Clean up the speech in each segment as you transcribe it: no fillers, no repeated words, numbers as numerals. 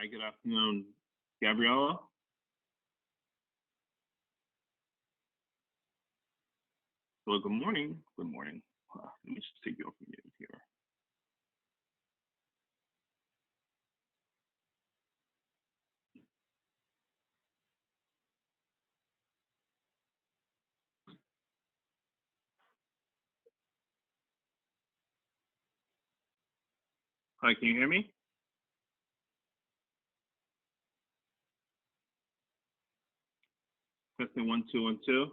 Hi, good afternoon, Gabrielle. Well, good morning. Good morning. Let me just take you off mute here. Hi, can you hear me? Testing 1 2 1 2.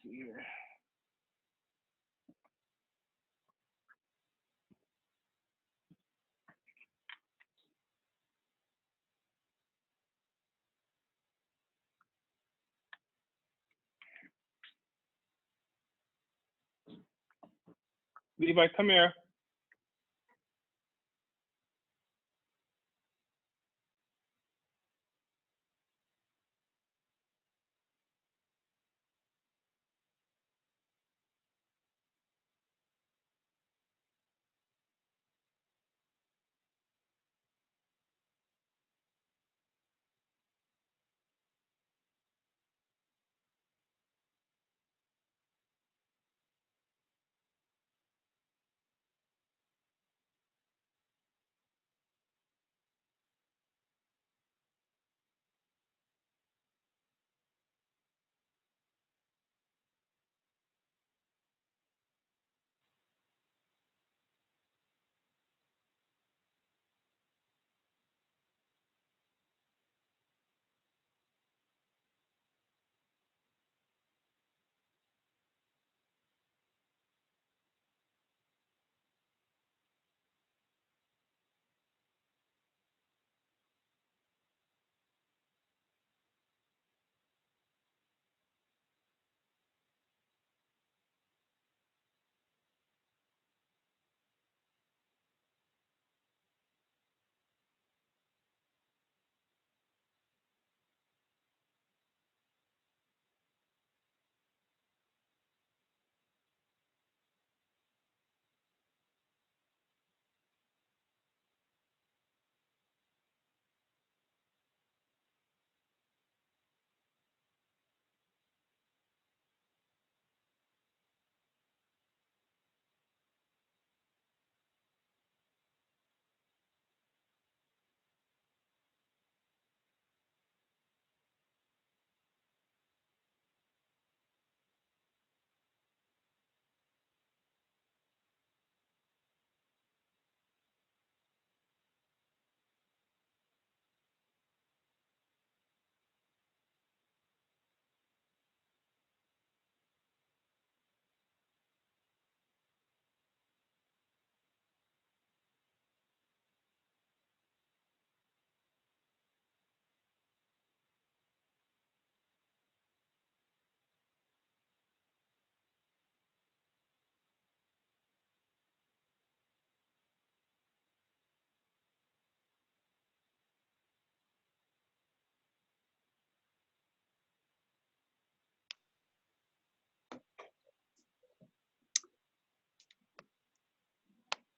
Here. Levi, come here.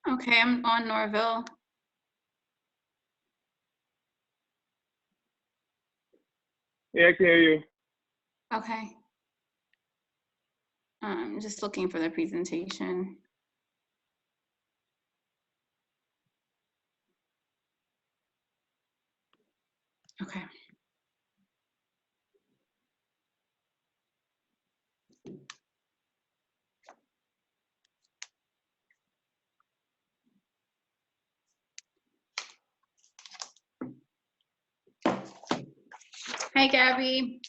Okay, I'm on Norville. Yeah, I can hear you. Okay. I'm just looking for the presentation. Okay. Hi, Gabby.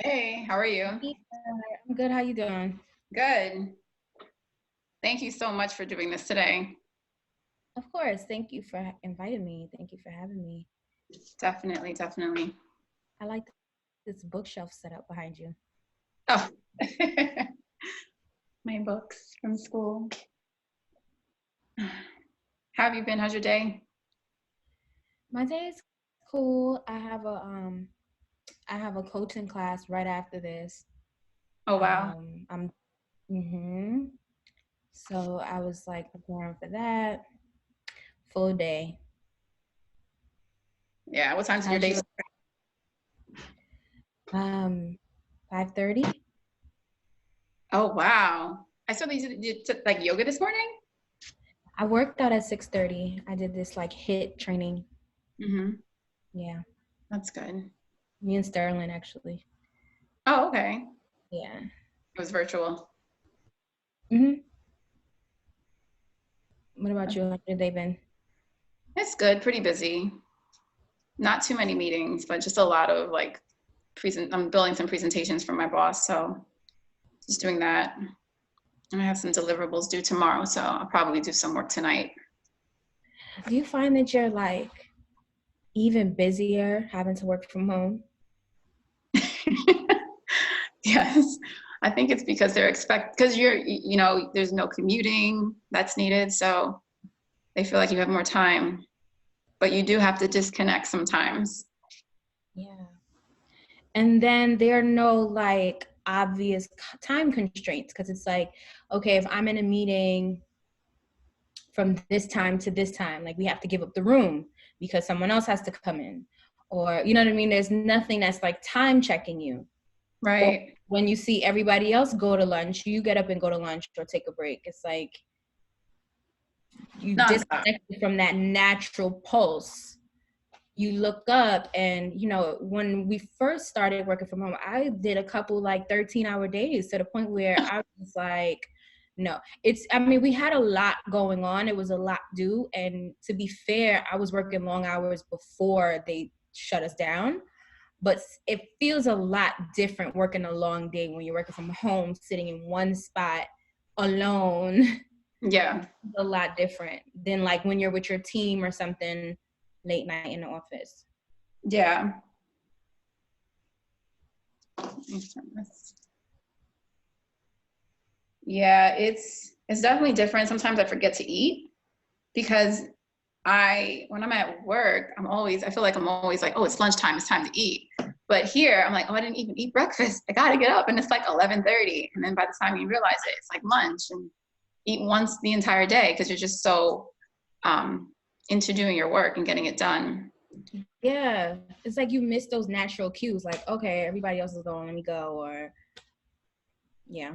Hey, how are you? I'm good. How you doing? Good. Thank you so much for doing this today. Of course. Thank you for inviting me. Thank you for having me. Definitely, definitely. I like this bookshelf set up behind you. Oh, my books from school. How have you been? How's your day? My day is cool. I have a coaching class right after this. Oh, wow. So I was like preparing for that. Full day. Yeah. What time's your day? 5:30. Oh, wow. I saw that you took like yoga this morning. I worked out at 6:30. I did this like HIIT training. Yeah. That's good. Me and Sterling actually. Oh, okay. Yeah. It was virtual. What about you? How have they been? It's good. Pretty busy. Not too many meetings, but just a lot of like I'm building some presentations for my boss, so just doing that. And I have some deliverables due tomorrow, so I'll probably do some work tonight. Do you find that you're like even busier having to work from home? Yes, I think it's because because there's no commuting that's needed, so they feel like you have more time, but you do have to disconnect sometimes. Yeah. And then there are no like obvious time constraints because it's like, okay, if I'm in a meeting from this time to this time, like we have to give up the room because someone else has to come in, or you know what I mean? There's nothing that's like time checking you. Right. Or when you see everybody else go to lunch, you get up and go to lunch or take a break. It's like you disconnect from that natural pulse. You look up and, when we first started working from home, I did a couple like 13-hour days to the point where I was like, no, we had a lot going on. It was a lot due. And to be fair, I was working long hours before they shut us down. But it feels a lot different working a long day when you're working from home, sitting in one spot alone. Yeah. A lot different than like when you're with your team or something late night in the office. Yeah. Yeah, it's definitely different. Sometimes I forget to eat because when I'm at work, I feel like I'm always like, oh, it's lunchtime, it's time to eat. But here I'm like, oh, I didn't even eat breakfast. I gotta get up, and it's like 11:30. And then by the time you realize it, it's like lunch, and eat once the entire day because you're just so into doing your work and getting it done. Yeah, it's like you miss those natural cues, like, okay, everybody else is going, let me go, or yeah.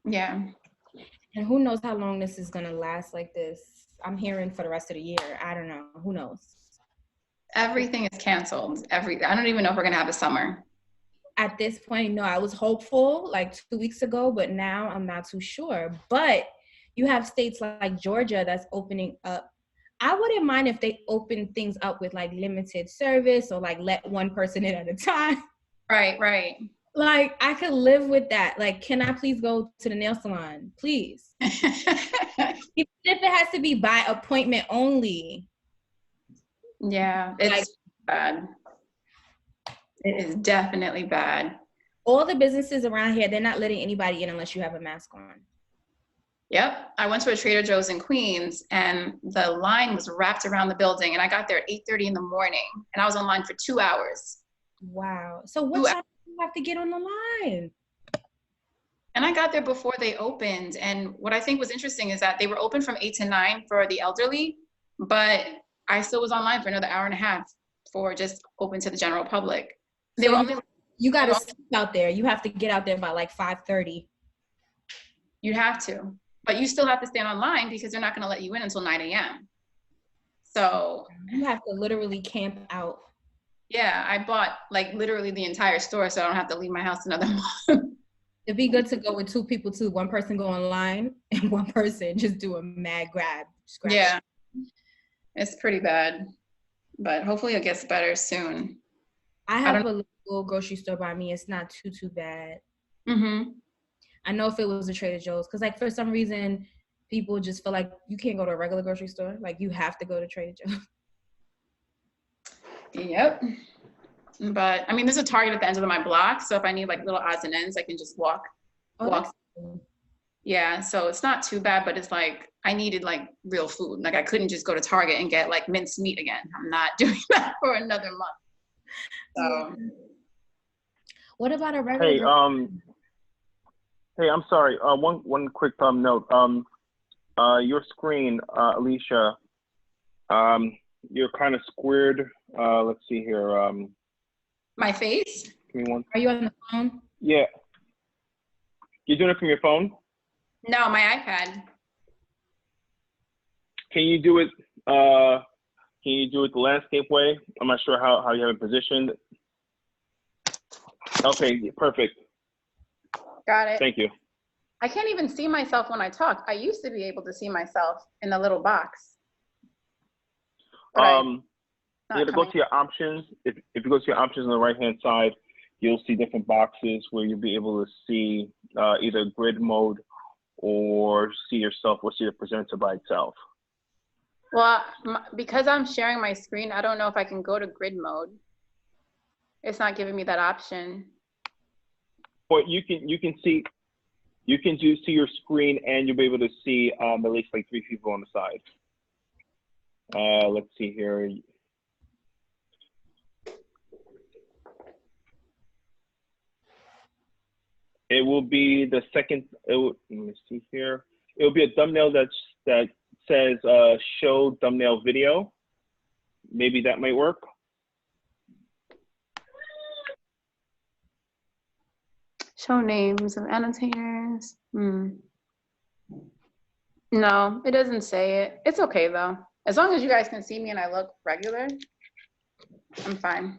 And who knows how long this is gonna last like this. I'm hearing for the rest of the year. I don't know. Who knows? Everything is canceled. I don't even know if we're gonna have a summer. At this point, no. I was hopeful like 2 weeks ago, but now I'm not too sure. But you have states like Georgia that's opening up. I wouldn't mind if they open things up with like limited service or like let one person in at a time. Right. Like I could live with that. Like, can I please go to the nail salon? Please. Even if it has to be by appointment only. Yeah, it's bad. It is definitely bad. All the businesses around here, they're not letting anybody in unless you have a mask on. Yep. I went to a Trader Joe's in Queens and the line was wrapped around the building and I got there at 8:30 in the morning and I was online for 2 hours. Wow. So what time do you have to get on the line? And I got there before they opened. And what I think was interesting is that they were open from 8 to 9 for the elderly, but I still was online for another hour and a half for just open to the general public. You got to sleep out there. You have to get out there by like 5:30. You have to, but you still have to stand online because they're not going to let you in until 9 a.m. So you have to literally camp out. Yeah, I bought like literally the entire store so I don't have to leave my house another month. It'd be good to go with 2 people too. One person go online and one person just do a mad grab. Yeah, it's pretty bad, but hopefully it gets better soon. I have a local grocery store by me. It's not too bad. Mm-hmm. I know if it was a Trader Joe's, because like for some reason, people just feel like you can't go to a regular grocery store. Like you have to go to Trader Joe's. Yep. But I mean, there's a Target at the end of my block, so if I need like little odds and ends, I can just walk. Cool. Yeah, so it's not too bad, but it's like I needed like real food. Like I couldn't just go to Target and get like minced meat again. I'm not doing that for another month. So, what about a regular? Hey, I'm sorry. One quick note. Your screen, Alicia. You're kind of squared. Let's see here. My face? Give me one. Are you on the phone? Yeah. You're doing it from your phone? No, my iPad. Can you do it? Can you do it the landscape way? I'm not sure how you have it positioned. Okay, perfect. Got it. Thank you. I can't even see myself when I talk. I used to be able to see myself in the little box. You gotta go to your options. If you go to your options on the right-hand side, you'll see different boxes where you'll be able to see either grid mode or see yourself or see the presenter by itself. Well, because I'm sharing my screen, I don't know if I can go to grid mode. It's not giving me that option. But you can see your screen and you'll be able to see at least like 3 people on the side. Let's see here. It will be the second. Let me see here. It will be a thumbnail that says show thumbnail video. Maybe that might work. Show names of annotators. No, it doesn't say it. It's okay though. As long as you guys can see me and I look regular, I'm fine.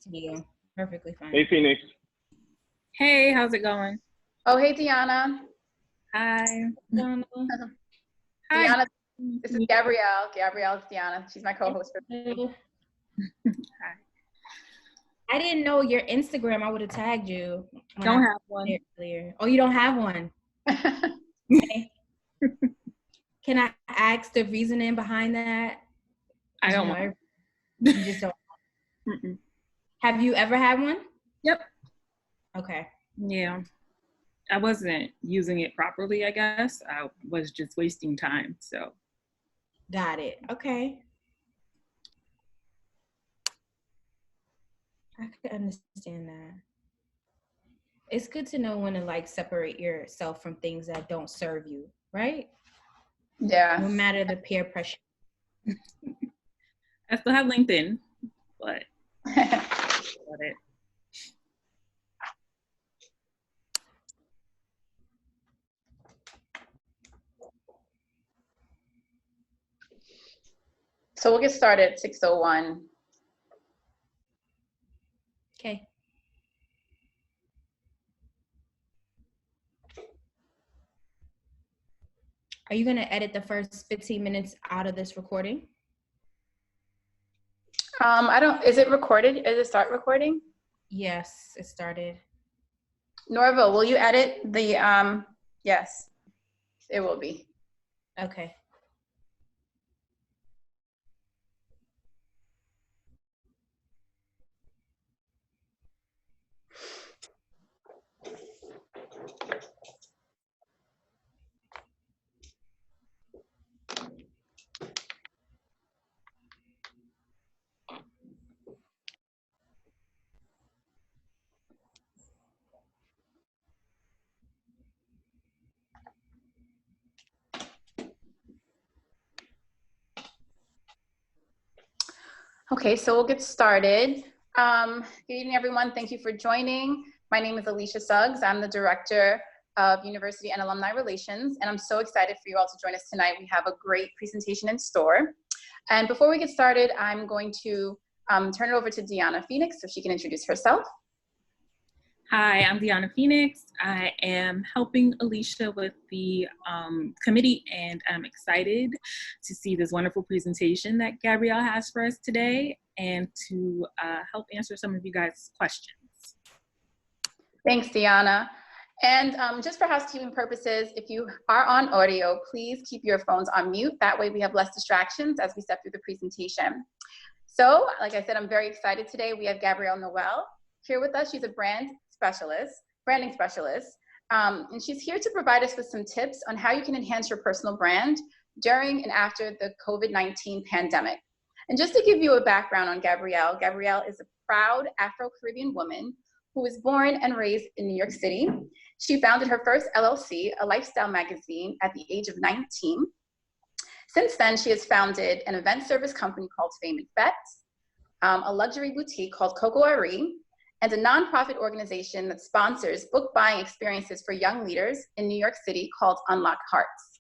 Yeah, perfectly fine. Hey, Phoenix. Hey, how's it going? Oh, hey, Diona. Hi. Diona. Hi. Diona, this is Gabrielle. Gabrielle, it's Diona. She's my co-host. Hi. I didn't know your Instagram. I would have tagged you. Don't have one. Earlier. Oh, you don't have one? Okay. Can I ask the reasoning behind that? I don't know. You just don't. Have you ever had one? Yep. Okay. Yeah. I wasn't using it properly, I guess. I was just wasting time, so. Got it. Okay. I could understand that. It's good to know when to like separate yourself from things that don't serve you, right? Yeah. No matter the peer pressure. I still have LinkedIn, but that's about it. So we'll get started at 6:01. Okay. Are you going to edit the first 15 minutes out of this recording? Is it recorded? Is it start recording? Yes, it started. Norville, will you edit the, yes, it will be. Okay. Okay, so we'll get started. Good evening, everyone. Thank you for joining. My name is Alicia Suggs. I'm the Director of University and Alumni Relations, and I'm so excited for you all to join us tonight. We have a great presentation in store. And before we get started, I'm going to turn it over to Diona Phoenix so she can introduce herself. Hi, I'm Diona Phoenix. I am helping Alicia with the committee, and I'm excited to see this wonderful presentation that Gabrielle has for us today. and to help answer some of you guys' questions. Thanks, Diona. And just for housekeeping purposes, if you are on audio, please keep your phones on mute. That way we have less distractions as we step through the presentation. So, like I said, I'm very excited today. We have Gabrielle Noelle here with us. She's a branding specialist. And she's here to provide us with some tips on how you can enhance your personal brand during and after the COVID-19 pandemic. And just to give you a background on Gabrielle, Gabrielle is a proud Afro-Caribbean woman who was born and raised in New York City. She founded her first LLC, a lifestyle magazine, at the age of 19. Since then, she has founded an event service company called Fame and Fets, a luxury boutique called Coco Ari, and a nonprofit organization that sponsors book buying experiences for young leaders in New York City called Unlock Hearts.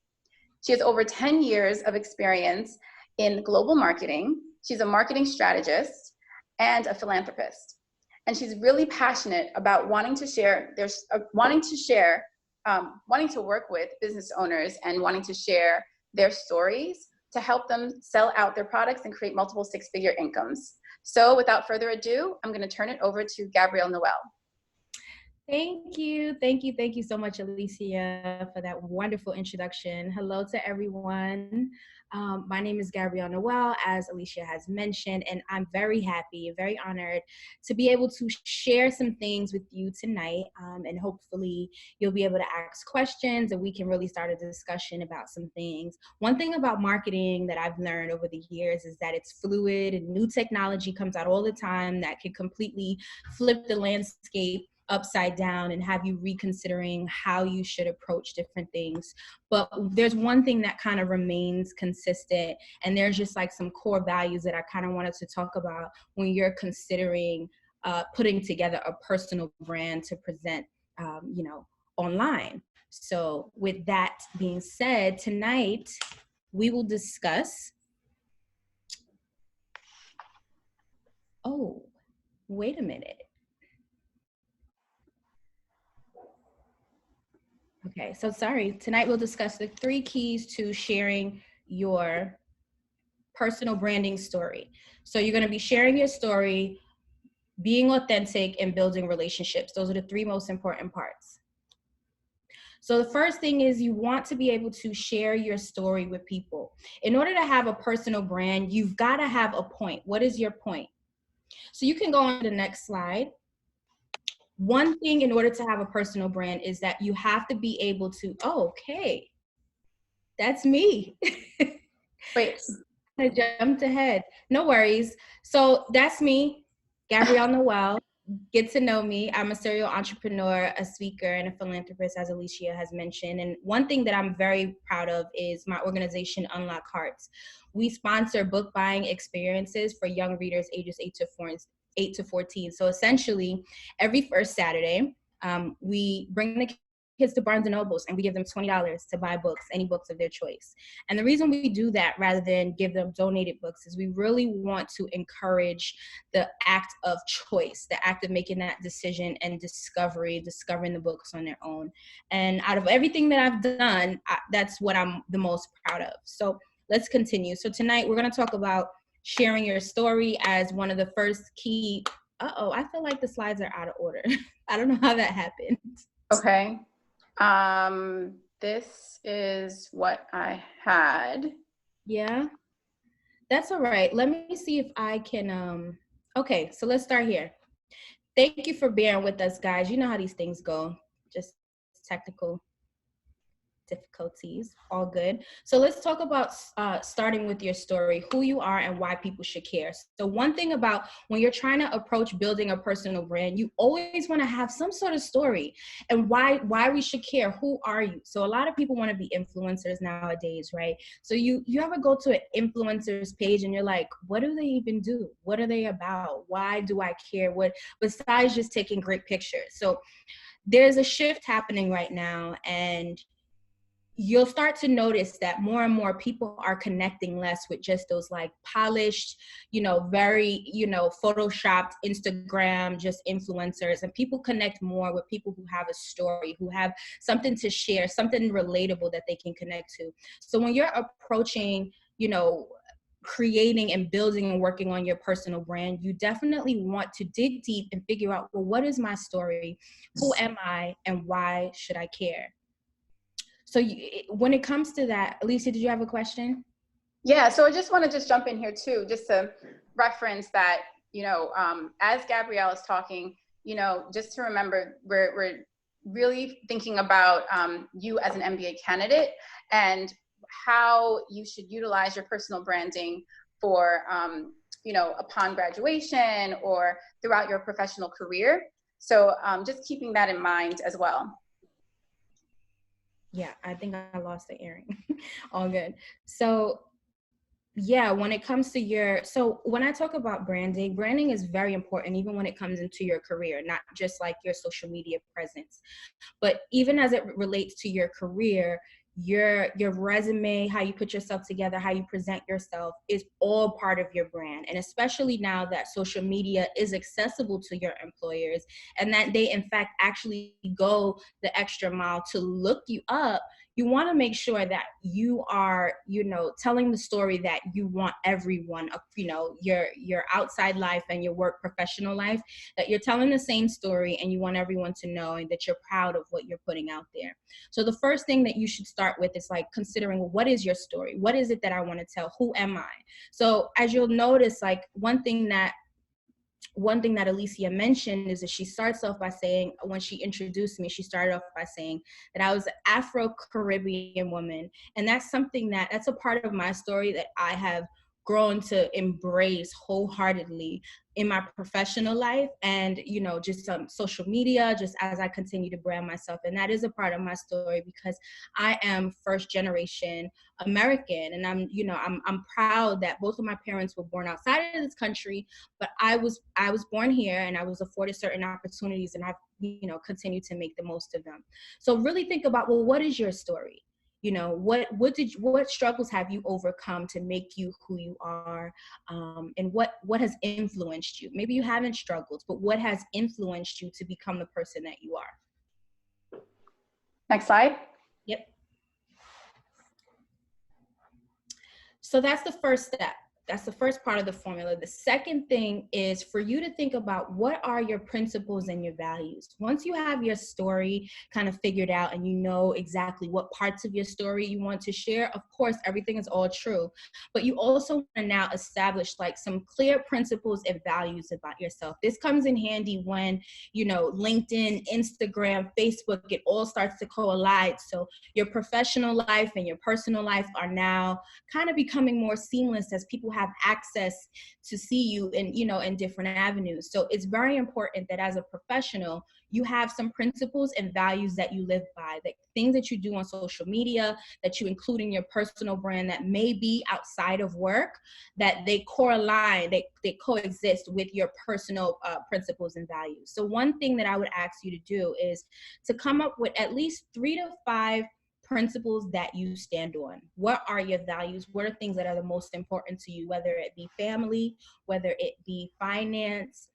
She has over 10 years of experience in global marketing. She's a marketing strategist and a philanthropist. And she's really passionate about wanting to work with business owners and wanting to share their stories to help them sell out their products and create multiple six-figure incomes. So without further ado, I'm going to turn it over to Gabrielle Noelle. Thank you so much, Alicia, for that wonderful introduction. Hello to everyone. My name is Gabrielle Noelle, as Alicia has mentioned, and I'm very happy, very honored to be able to share some things with you tonight, and hopefully you'll be able to ask questions and we can really start a discussion about some things. One thing about marketing that I've learned over the years is that it's fluid and new technology comes out all the time that can completely flip the landscape upside down and have you reconsidering how you should approach different things. But there's one thing that kind of remains consistent, and there's just like some core values that I kind of wanted to talk about when you're considering putting together a personal brand to present, online. So with that being said, tonight we will discuss, oh, wait a minute. Okay, so sorry. Tonight we'll discuss the 3 keys to sharing your personal branding story. So you're going to be sharing your story, being authentic, and building relationships. Those are the 3 most important parts. So the first thing is you want to be able to share your story with people. In order to have a personal brand, you've got to have a point. What is your point? So you can go on to the next slide. One thing in order to have a personal brand is that you have to be able to, oh, okay, that's me. Wait. I jumped ahead. No worries. So that's me, Gabrielle Noelle. Get to know me. I'm a serial entrepreneur, a speaker, and a philanthropist, as Alicia has mentioned. And one thing that I'm very proud of is my organization, Unlock Hearts. We sponsor book buying experiences for young readers ages 8 to 14. So essentially, every first Saturday, we bring the kids to Barnes & Nobles and we give them $20 to buy books, any books of their choice. And the reason we do that rather than give them donated books is we really want to encourage the act of choice, the act of making that decision and discovering the books on their own. And out of everything that I've done, that's what I'm the most proud of. So let's continue. So tonight we're going to talk about sharing your story as one of the first key. I feel like the slides are out of order. I don't know how that happened. Okay. This is what I had. Yeah, that's all right. Let me see if I can, okay, so let's start here. Thank you for bearing with us, guys. You know how these things go, just technical difficulties, all good. So let's talk about starting with your story, who you are and why people should care. So one thing about when you're trying to approach building a personal brand, you always want to have some sort of story and why we should care. Who are you? So a lot of people want to be influencers nowadays, right? So you ever go to an influencer's page and you're like, what do they even do? What are they about? Why do I care? What besides just taking great pictures? So there's a shift happening right now, and you'll start to notice that more and more people are connecting less with just those like polished, very, photoshopped Instagram, just influencers, and people connect more with people who have a story, who have something to share, something relatable that they can connect to. So when you're approaching, creating and building and working on your personal brand, you definitely want to dig deep and figure out, well, what is my story? Who am I? And why should I care? So when it comes to that, Alicia, did you have a question? Yeah, so I just want to jump in here too, just to reference that, as Gabrielle is talking, just to remember, we're really thinking about you as an MBA candidate and how you should utilize your personal branding for, upon graduation or throughout your professional career. So just keeping that in mind as well. Yeah, I think I lost the earring. All good. So yeah, when it comes to so when I talk about branding is very important, even when it comes into your career, not just like your social media presence, but even as it relates to your career, your resume, how you put yourself together, how you present yourself is all part of your brand. And especially now that social media is accessible to your employers and that they in fact actually go the extra mile to look you up, you want to make sure that you are, telling the story that you want everyone, your outside life and your work professional life, that you're telling the same story and you want everyone to know and that you're proud of what you're putting out there. So the first thing that you should start with is like considering, well, what is your story? What is it that I want to tell? Who am I? So as you'll notice, like one thing that Alicia mentioned is that she starts off by saying, when she introduced me, she started off by saying that I was an Afro-Caribbean woman. And that's that's a part of my story that I have grown to embrace wholeheartedly in my professional life and, just social media, just as I continue to brand myself. And that is a part of my story because I am first generation American. And I'm proud that both of my parents were born outside of this country, but I was born here and I was afforded certain opportunities and I've, continued to make the most of them. So really think about, well, what is your story? What struggles have you overcome to make you who you are? And what has influenced you? Maybe you haven't struggled, but what has influenced you to become the person that you are? Next slide. Yep. So that's the first step. That's the first part of the formula. The second thing is for you to think about what are your principles and your values. Once you have your story kind of figured out and you know exactly what parts of your story you want to share, of course, everything is all true. But you also want to now establish like some clear principles and values about yourself. This comes in handy when, LinkedIn, Instagram, Facebook, it all starts to collide. So your professional life and your personal life are now kind of becoming more seamless as people have access to see you in different avenues. So it's very important that as a professional, you have some principles and values that you live by, that things that you do on social media, that you include in your personal brand that may be outside of work, that they correlate, they coexist with your personal principles and values. So one thing that I would ask you to do is to come up with at least 3 to 5 principles that you stand on. What are your values? What are things that are the most important to you, whether it be family, whether it be finance,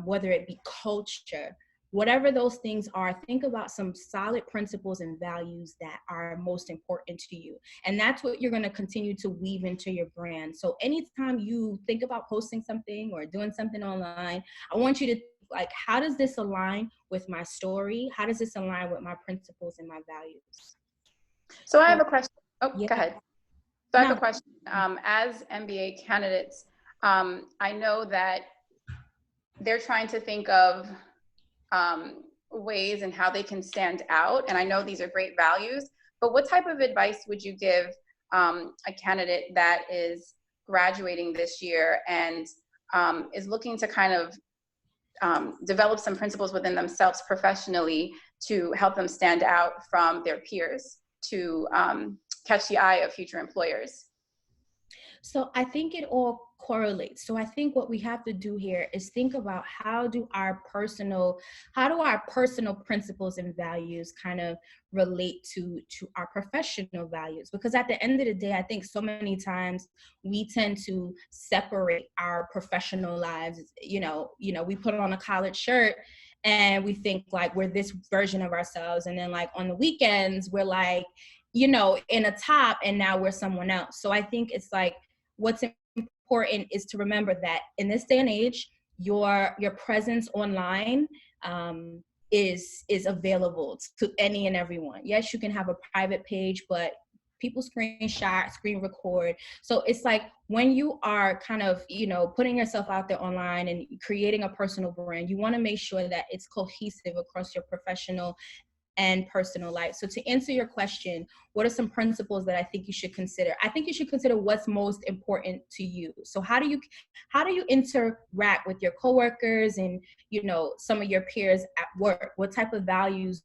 whether it be culture, whatever those things are, think about some solid principles and values that are most important to you. And that's what you're going to continue to weave into your brand. So anytime you think about posting something or doing something online, I want you to like, how does this align with my story? How does this align with my principles and my values? So I have a question. Oh, yeah. Go ahead. So I have a question. As MBA candidates, I know that they're trying to think of ways and how they can stand out. And I know these are great values, but what type of advice would you give a candidate that is graduating this year and is looking to kind of develop some principles within themselves professionally to help them stand out from their peers to catch the eye of future employers? So I think it all correlates. So I think what we have to do here is think about how do our personal principles and values kind of relate to our professional values? Because at the end of the day, I think so many times we tend to separate our professional lives. We put on a collared shirt and we think like we're this version of ourselves. And then like on the weekends, we're like, in a top and now we're someone else. So I think it's like, what's important is to remember that in this day and age, your presence online is available to any and everyone. Yes, you can have a private page, but people screenshot, screen record. So it's like when you are kind of, putting yourself out there online and creating a personal brand, you want to make sure that it's cohesive across your professional and personal life. So to answer your question, what are some principles that I think you should consider? I think you should consider what's most important to you. So how do you interact with your coworkers and, some of your peers at work? What type of values,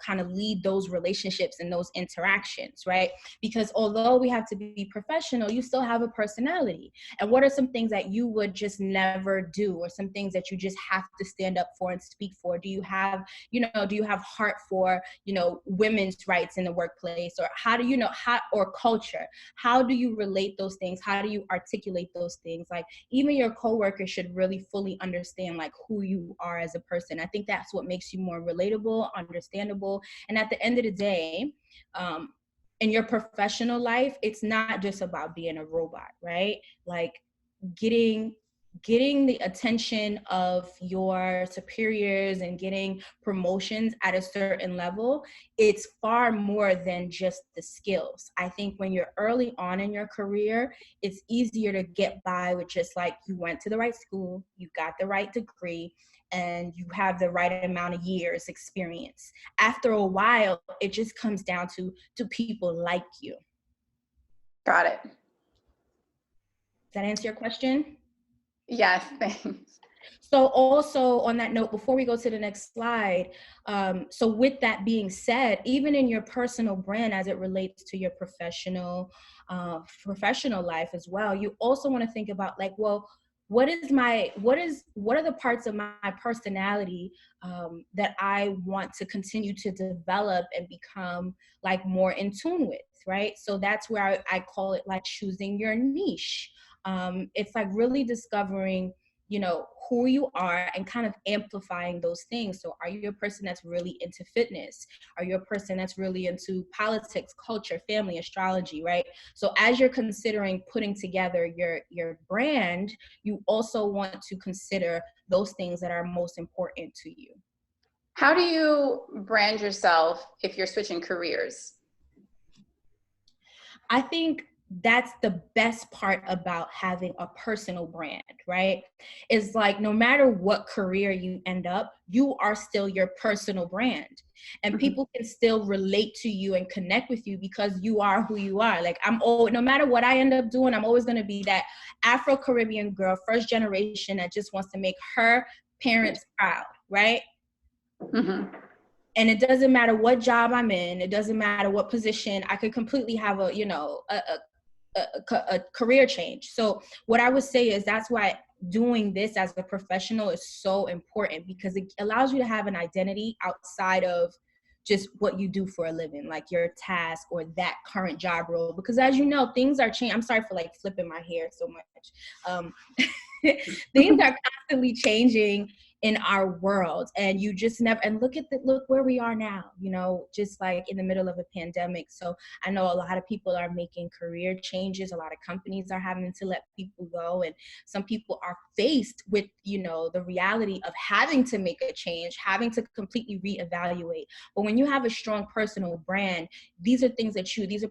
kind of lead those relationships and those interactions, right? Because although we have to be professional, you still have a personality. And what are some things that you would just never do, or some things that you just have to stand up for and speak for? Do you have heart for, women's rights in the workplace? Or how do or culture? How do you relate those things? How do you articulate those things? Like, even your coworker should really fully understand like who you are as a person. I think that's what makes you more relatable, understandable. And at the end of the day, in your professional life, it's not just about being a robot, right? Like getting the attention of your superiors and getting promotions at a certain level, it's far more than just the skills. I think when you're early on in your career, it's easier to get by with just like, you went to the right school, you got the right degree, and you have the right amount of years experience. After a while, it just comes down to, do people like you? Got it. Does that answer your question? Yes, thanks. So also on that note, before we go to the next slide, so with that being said, even in your personal brand, as it relates to your professional life as well, you also want to think about like, well, what are the parts of my personality that I want to continue to develop and become like more in tune with, right? So that's where I call it like choosing your niche. It's like really discovering, who you are and kind of amplifying those things. So are you a person that's really into fitness? Are you a person that's really into politics, culture, family, astrology, right? So as you're considering putting together your brand, you also want to consider those things that are most important to you. How do you brand yourself if you're switching careers? I think that's the best part about having a personal brand, right? Is like, no matter what career you end up, you are still your personal brand, and people can still relate to you and connect with you because you are who you are. Like, no matter what I end up doing, I'm always going to be that Afro-Caribbean girl, first generation, that just wants to make her parents proud, right? Mm-hmm. And it doesn't matter what job I'm in. It doesn't matter what position. I could completely have a career change. So what I would say is that's why doing this as a professional is so important, because it allows you to have an identity outside of just what you do for a living, like your task or that current job role. Because as you know, things are changing. I'm sorry for like flipping my hair so much. Things are constantly changing in our world, and you just never, and look where we are now, just like in the middle of a pandemic. So I know a lot of people are making career changes. A lot of companies are having to let people go, and some people are faced with, the reality of having to make a change, having to completely reevaluate. But when you have a strong personal brand, these are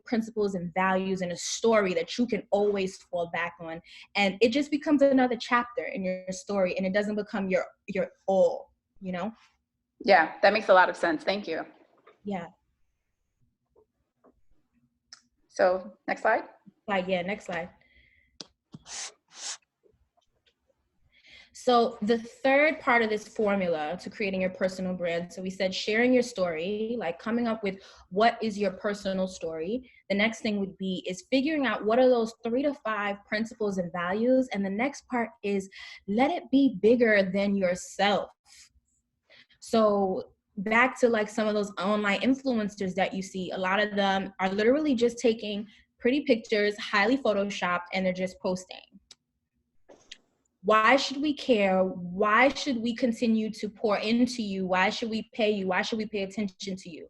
principles and values and a story that you can always fall back on, and it just becomes another chapter in your story, and it doesn't become your all, Yeah, that makes a lot of sense. Thank you. Yeah. So next slide. Next slide. So the third part of this formula to creating your personal brand, so we said sharing your story, like coming up with what is your personal story. The next thing would be is figuring out what are those 3 to 5 principles and values. And the next part is let it be bigger than yourself. So back to like some of those online influencers that you see, a lot of them are literally just taking pretty pictures, highly photoshopped, and they're just posting. Why should we care? Why should we continue to pour into you? Why should we pay you? Why should we pay attention to you?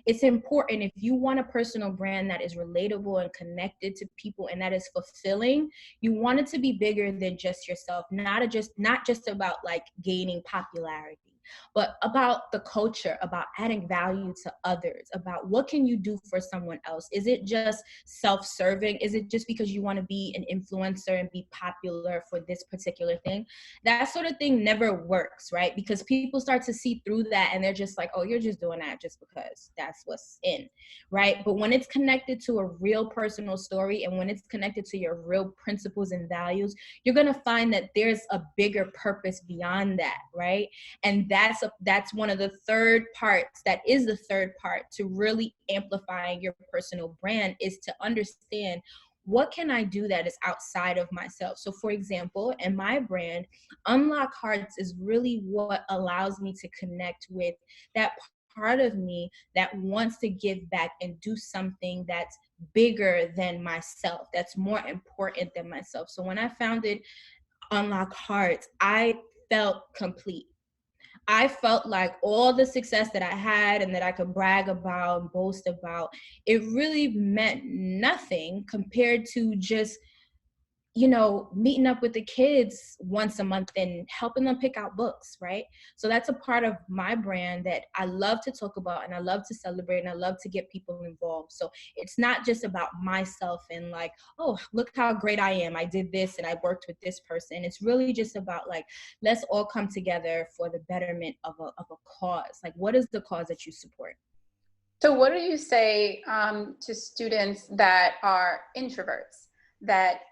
It's important. If you want a personal brand that is relatable and connected to people and that is fulfilling, you want it to be bigger than just yourself, not just about like gaining popularity, but about the culture, about adding value to others, about what can you do for someone else? Is it just self-serving? Is it just because you want to be an influencer and be popular for this particular thing? That sort of thing never works, right? Because people start to see through that and they're just like, oh, you're just doing that just because that's what's in, right? But when it's connected to a real personal story and when it's connected to your real principles and values, you're going to find that there's a bigger purpose beyond that, right? And that's one of the third parts, that is the third part to really amplifying your personal brand, is to understand, what can I do that is outside of myself? So for example, in my brand, Unlock Hearts is really what allows me to connect with that part of me that wants to give back and do something that's bigger than myself, that's more important than myself. So when I founded Unlock Hearts, I felt complete. I felt like all the success that I had and that I could brag about and boast about, it really meant nothing compared to just, you know, meeting up with the kids once a month and helping them pick out books, right? So that's a part of my brand that I love to talk about and I love to celebrate and I love to get people involved. So it's not just about myself and like, oh, look how great I am. I did this and I worked with this person. It's really just about like, let's all come together for the betterment of a cause. Like, what is the cause that you support? So what do you say to students that are introverts, that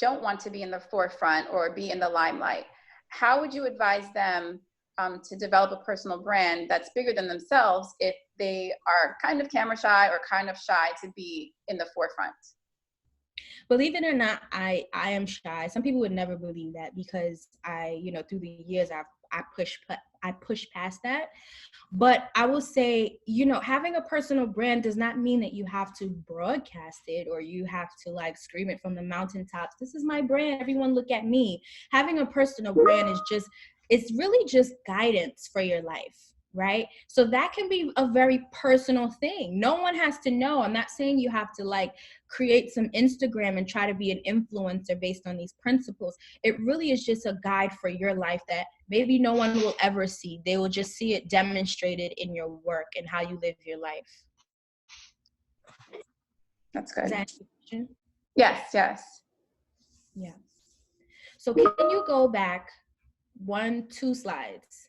don't want to be in the forefront or be in the limelight? How would you advise them to develop a personal brand that's bigger than themselves if they are kind of camera shy or kind of shy to be in the forefront? Believe it or not, I am shy. Some people would never believe that because I, you know, through the years I pushed past that. But I will say, you know, having a personal brand does not mean that you have to broadcast it or you have to like scream it from the mountaintops. This is my brand. Everyone look at me. Having a personal brand is just, it's really just guidance for your life, right? So that can be a very personal thing. No one has to know. I'm not saying you have to like create some Instagram and try to be an influencer based on these principles. It really is just a guide for your life that maybe no one will ever see. They will just see it demonstrated in your work and how you live your life. That's good. Is that a question? Yes, yes. Yeah. So can you go back 2 slides?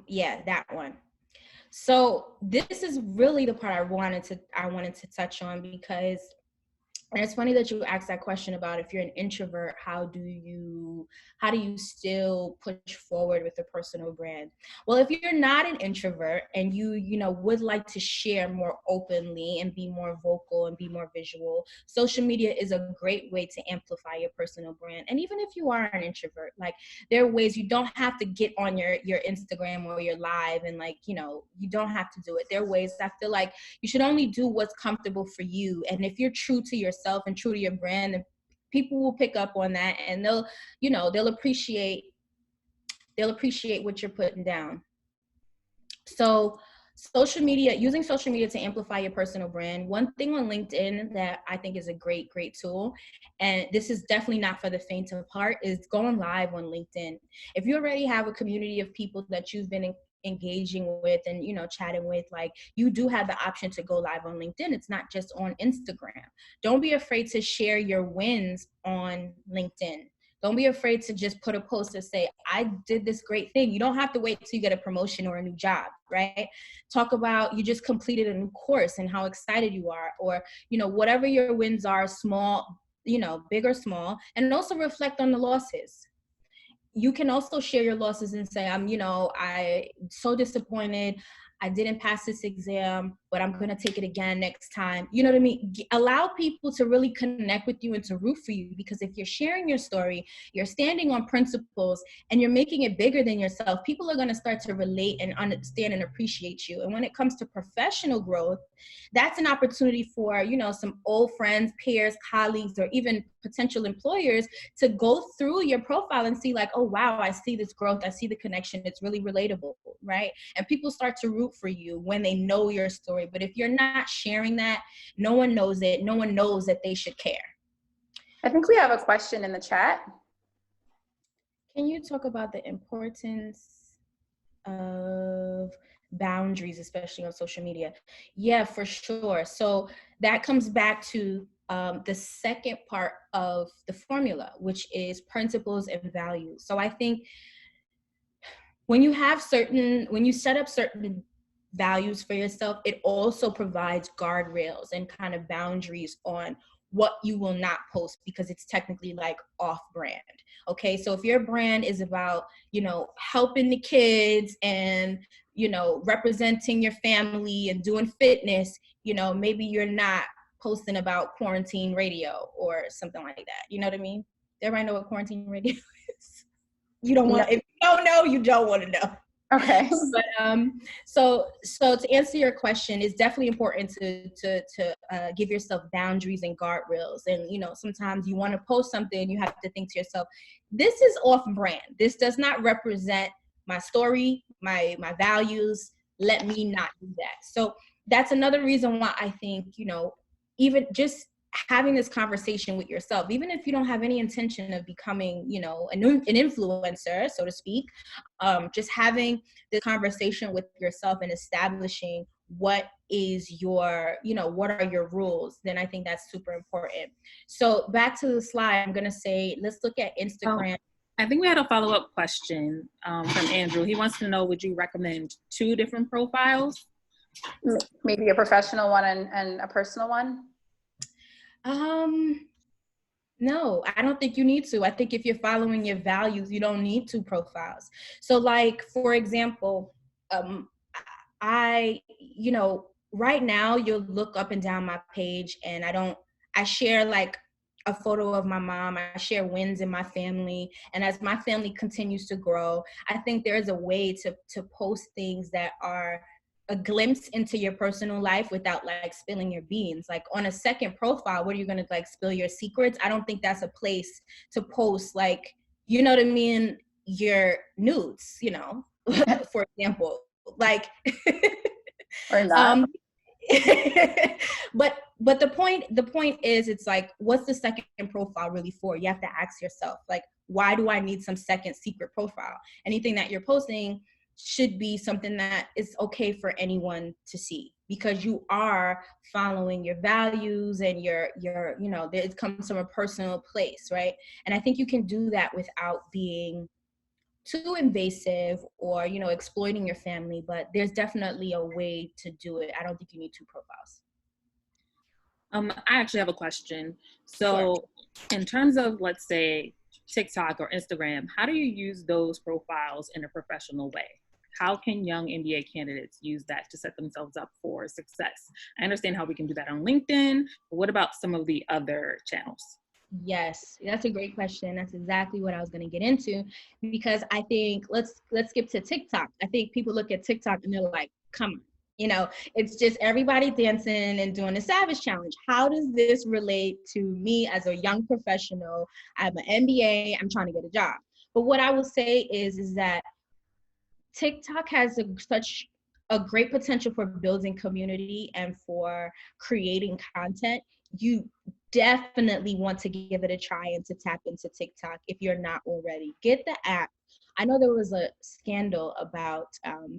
Yeah, that one. So this is really the part I wanted to touch on, because, and it's funny that you asked that question about if you're an introvert, how do you still push forward with a personal brand? Well, if you're not an introvert and you know, would like to share more openly and be more vocal and be more visual, social media is a great way to amplify your personal brand. And even if you are an introvert, like, there are ways. You don't have to get on your Instagram or your live and like, you know, you don't have to do it. There are ways. I feel like you should only do what's comfortable for you. And if you're true to yourself and true to your brand, then people will pick up on that and they'll, you know, they'll appreciate what you're putting down. So using social media to amplify your personal brand. One thing on LinkedIn that I think is a great tool, and this is definitely not for the faint of heart, is going live on LinkedIn. If you already have a community of people that you've been engaging with and, you know, chatting with, like, you do have the option to go live on LinkedIn. It's not just on Instagram. Don't be afraid to share your wins on LinkedIn. Don't be afraid to just put a post and say, I did this great thing. You don't have to wait till you get a promotion or a new job, right? Talk about you just completed a new course and how excited you are, or, you know, whatever your wins are, small, you know, big or small, and also reflect on the losses. You can also share your losses and say, I'm so disappointed. I didn't pass this exam. but I'm going to take it again next time. You know what I mean? Allow people to really connect with you and to root for you, because if you're sharing your story, you're standing on principles, and you're making it bigger than yourself, people are going to start to relate and understand and appreciate you. And when it comes to professional growth, that's an opportunity for, you know, some old friends, peers, colleagues, or even potential employers to go through your profile and see like, oh, wow, I see this growth. I see the connection. It's really relatable, right? And people start to root for you when they know your story. But if you're not sharing that, no one knows it. No one knows that they should care. I think we have a question in the chat. Can you talk about the importance of boundaries, especially on social media? Yeah, for sure. So that comes back to the second part of the formula, which is principles and values. So I think when you set up certain values for yourself, it also provides guardrails and kind of boundaries on what you will not post, because it's technically like off brand. Okay. So if your brand is about, you know, helping the kids and, you know, representing your family and doing fitness, you know, maybe you're not posting about quarantine radio or something like that. You know what I mean? Everybody know what quarantine radio is? You don't want, if you don't know, you don't want to know. Okay. But so to answer your question, it's definitely important to give yourself boundaries and guardrails. And, you know, sometimes you want to post something, you have to think to yourself, this is off brand. This does not represent my story, my values. Let me not do that. So that's another reason why I think, you know, even just having this conversation with yourself, even if you don't have any intention of becoming, you know, an influencer, so to speak, just having this conversation with yourself and establishing what is your, you know, what are your rules, then I think that's super important. So back to the slide, I'm going to say, let's look at Instagram. I think we had a follow-up question from Andrew. He wants to know, would you recommend 2 different profiles? Maybe a professional one and a personal one? No, I don't think you need to. I think if you're following your values, you don't need 2 profiles. So like, for example, you know, right now you'll look up and down my page and I share like a photo of my mom. I share wins in my family. And as my family continues to grow, I think there's a way to post things that are a glimpse into your personal life without like spilling your beans. Like on a second profile, what are you going to like spill your secrets? I don't think that's a place to post, like, you know what I mean, your nudes, you know, for example, like, or not. But the point is, it's like, what's the second profile really for? You have to ask yourself, like, why do I need some second secret profile? Anything that you're posting should be something that is okay for anyone to see, because you are following your values and your, you know, it comes from a personal place, right? And I think you can do that without being too invasive or, you know, exploiting your family, but there's definitely a way to do it. I don't think you need 2 profiles. I actually have a question. So in terms of, let's say, TikTok or Instagram, how do you use those profiles in a professional way? How can young MBA candidates use that to set themselves up for success? I understand how we can do that on LinkedIn, but what about some of the other channels? Yes, that's a great question. That's exactly what I was going to get into, because I think let's skip to TikTok. I think people look at TikTok and they're like, come on, you know, it's just everybody dancing and doing the Savage Challenge. How does this relate to me as a young professional? I have an MBA, I'm trying to get a job. But what I will say is that TikTok has such a great potential for building community and for creating content. You definitely want to give it a try and to tap into TikTok if you're not already. Get the app. I know there was a scandal about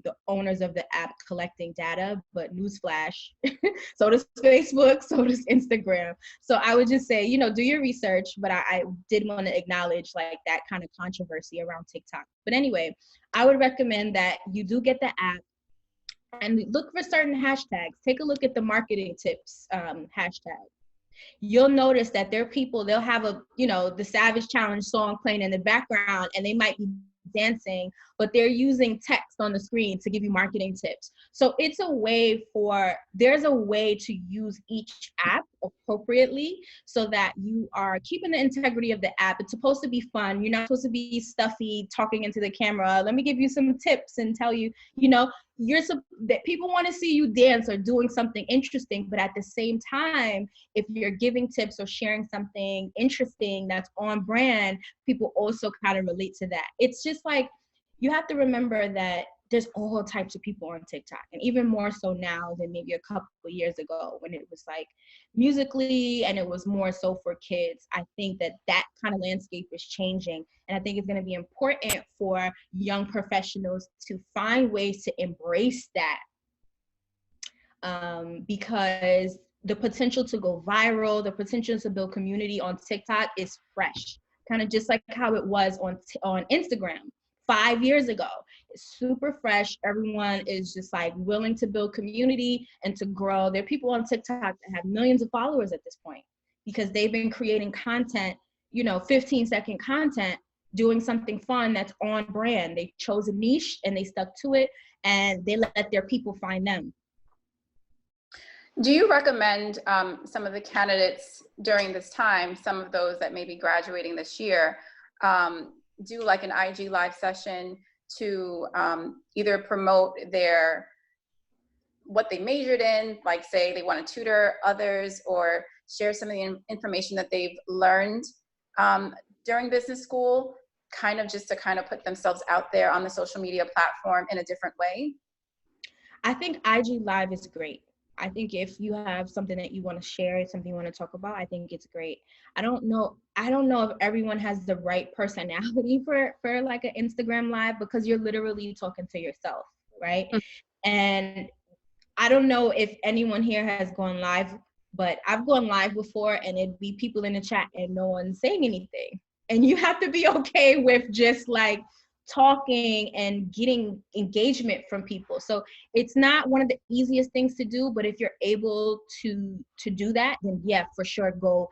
the owners of the app collecting data, but newsflash, so does Facebook, so does Instagram. So I would just say, you know, do your research, but I did want to acknowledge like that kind of controversy around TikTok. But anyway, I would recommend that you do get the app and look for certain hashtags. Take a look at the marketing tips hashtag. You'll notice that there are people, they'll have a, you know, the Savage Challenge song playing in the background and they might be dancing, but they're using text on the screen to give you marketing tips. So it's a way there's a way to use each app appropriately so that you are keeping the integrity of the app. It's supposed to be fun. You're not supposed to be stuffy talking into the camera. Let me give you some tips and tell you, that people want to see you dance or doing something interesting. But at the same time, if you're giving tips or sharing something interesting that's on brand, people also kind of relate to that. It's just like, you have to remember that there's all types of people on TikTok, and even more so now than maybe a couple of years ago when it was like Musically and it was more so for kids. I think that kind of landscape is changing, and I think it's going to be important for young professionals to find ways to embrace that, because the potential to go viral, the potential to build community on TikTok is fresh, kind of just like how it was on Instagram 5 years ago. It's super fresh. Everyone is just like willing to build community and to grow. There are people on TikTok that have millions of followers at this point because they've been creating content, 15-second content, doing something fun that's on brand. They chose a niche and they stuck to it, and they let their people find them. Do you recommend some of the candidates during this time, some of those that may be graduating this year, do like an IG live session to either promote what they majored in, like say they want to tutor others or share some of the information that they've learned during business school, just to put themselves out there on the social media platform in a different way? I think IG live is great. I think if you have something that you want to share, something you want to talk about, I think it's great. I don't know if everyone has the right personality for like an Instagram live, because you're literally talking to yourself, right? Mm-hmm. And I don't know if anyone here has gone live, but I've gone live before and it'd be people in the chat and no one's saying anything. And you have to be okay with just like talking and getting engagement from people. So it's not one of the easiest things to do, but if you're able to do that, then yeah, for sure, go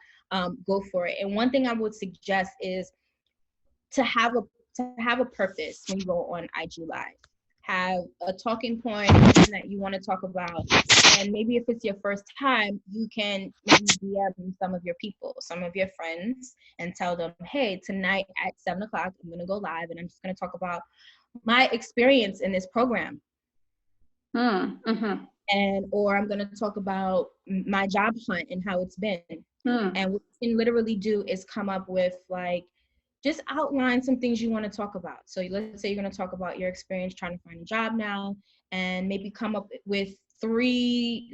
for it. And one thing I would suggest is to have a purpose when you go on IG Live. Have a talking point that you want to talk about, and maybe if it's your first time, you can maybe DM some of your people, some of your friends, and tell them, hey, tonight at 7 o'clock, I'm going to go live and I'm just going to talk about my experience in this program. Mm-hmm. Or I'm going to talk about my job hunt and how it's been. And what you can literally do is come up with just outline some things you want to talk about. So let's say you're going to talk about your experience trying to find a job now, and maybe come up with three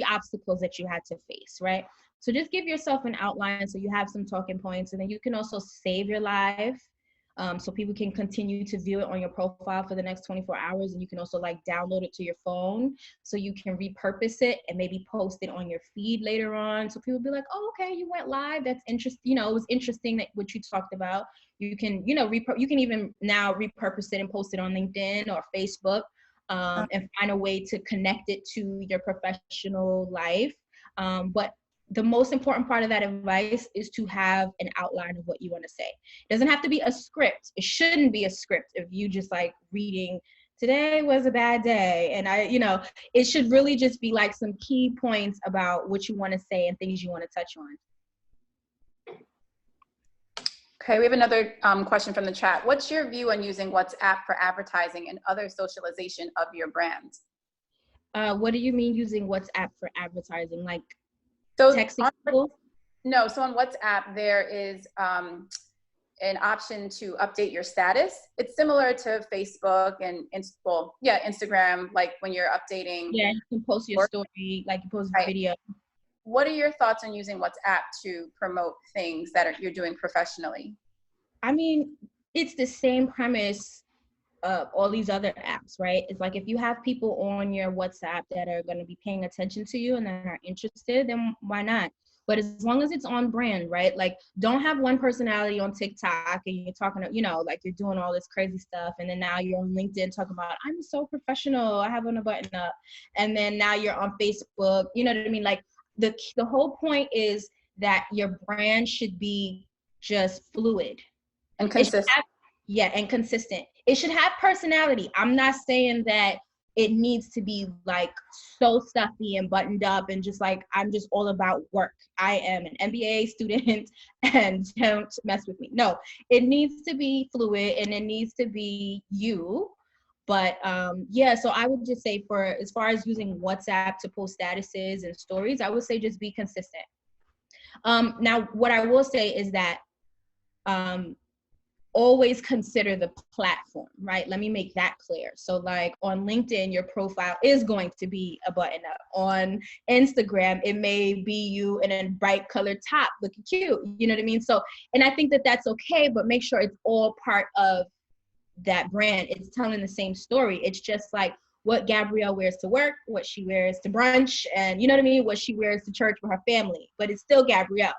obstacles that you had to face, right? So just give yourself an outline so you have some talking points, and then you can also save your live so people can continue to view it on your profile for the next 24 hours. And you can also download it to your phone so you can repurpose it and maybe post it on your feed later on. So people be like, oh, okay, you went live. That's interesting. It was interesting that what you talked about. You can, you can even now repurpose it and post it on LinkedIn or Facebook and find a way to connect it to your professional life. But the most important part of that advice is to have an outline of what you want to say. It doesn't have to be a script. It shouldn't be a script if you just reading, today was a bad day. And it should really just be some key points about what you want to say and things you want to touch on. Okay, we have another question from the chat. What's your view on using WhatsApp for advertising and other socialization of your brand? What do you mean using WhatsApp for advertising? So texting people? No, so on WhatsApp, there is an option to update your status. It's similar to Facebook and Instagram, when you're updating. Yeah, you can post your story, you post a video. What are your thoughts on using WhatsApp to promote things that you're doing professionally? I mean, it's the same premise of all these other apps, right? It's if you have people on your WhatsApp that are going to be paying attention to you and that are interested, then why not? But as long as it's on brand, right? Don't have one personality on TikTok and you're talking, you're doing all this crazy stuff. And then now you're on LinkedIn talking about, I'm so professional, I have on a button up. And then now you're on Facebook, you know what I mean? The whole point is that your brand should be just fluid. And consistent. Yeah, and consistent. It should have personality. I'm not saying that it needs to be like so stuffy and buttoned up and just like, I'm just all about work. I am an MBA student and don't mess with me. No, it needs to be fluid and it needs to be you. But yeah, so I would just say for as far as using WhatsApp to post statuses and stories, I would say just be consistent. Now, what I will say is that always consider the platform, right? Let me make that clear. So like on LinkedIn, your profile is going to be a button up. On Instagram, it may be you in a bright colored top looking cute. You know what I mean? So, and I think that that's okay, but make sure it's all part of that brand. It's telling the same story. It's just like what Gabrielle wears to work, what she wears to brunch, and you know what I mean? What she wears to church with her family, but it's still Gabrielle.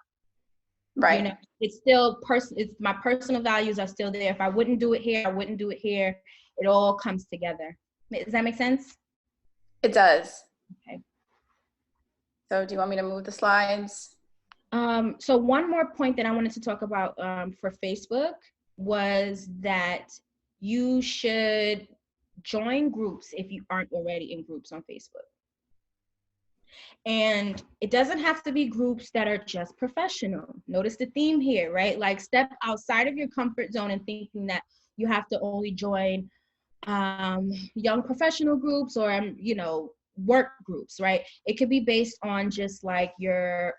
Right. You know, it's still it's my personal values are still there. If I wouldn't do it here, I wouldn't do it here. It all comes together. Does that make sense? It does. Okay. So do you want me to move the slides? So one more point that I wanted to talk about for Facebook was that you should join groups if you aren't already in groups on Facebook. And it doesn't have to be groups that are just professional. Notice the theme here, right? Like step outside of your comfort zone and thinking that you have to only join young professional groups or, you know, work groups, right? It could be based on just like your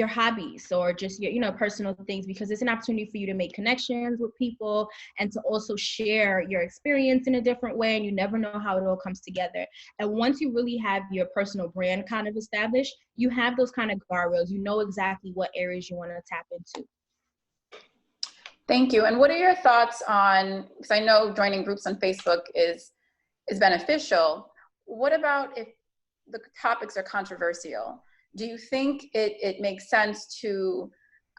hobbies or just your, you know, personal things, because it's an opportunity for you to make connections with people and to also share your experience in a different way. And you never know how it all comes together. And once you really have your personal brand kind of established, you have those kind of guardrails. You know exactly what areas you want to tap into. Thank you. And what are your thoughts on, because I know joining groups on Facebook is beneficial. What about if the topics are controversial? Do you think it makes sense to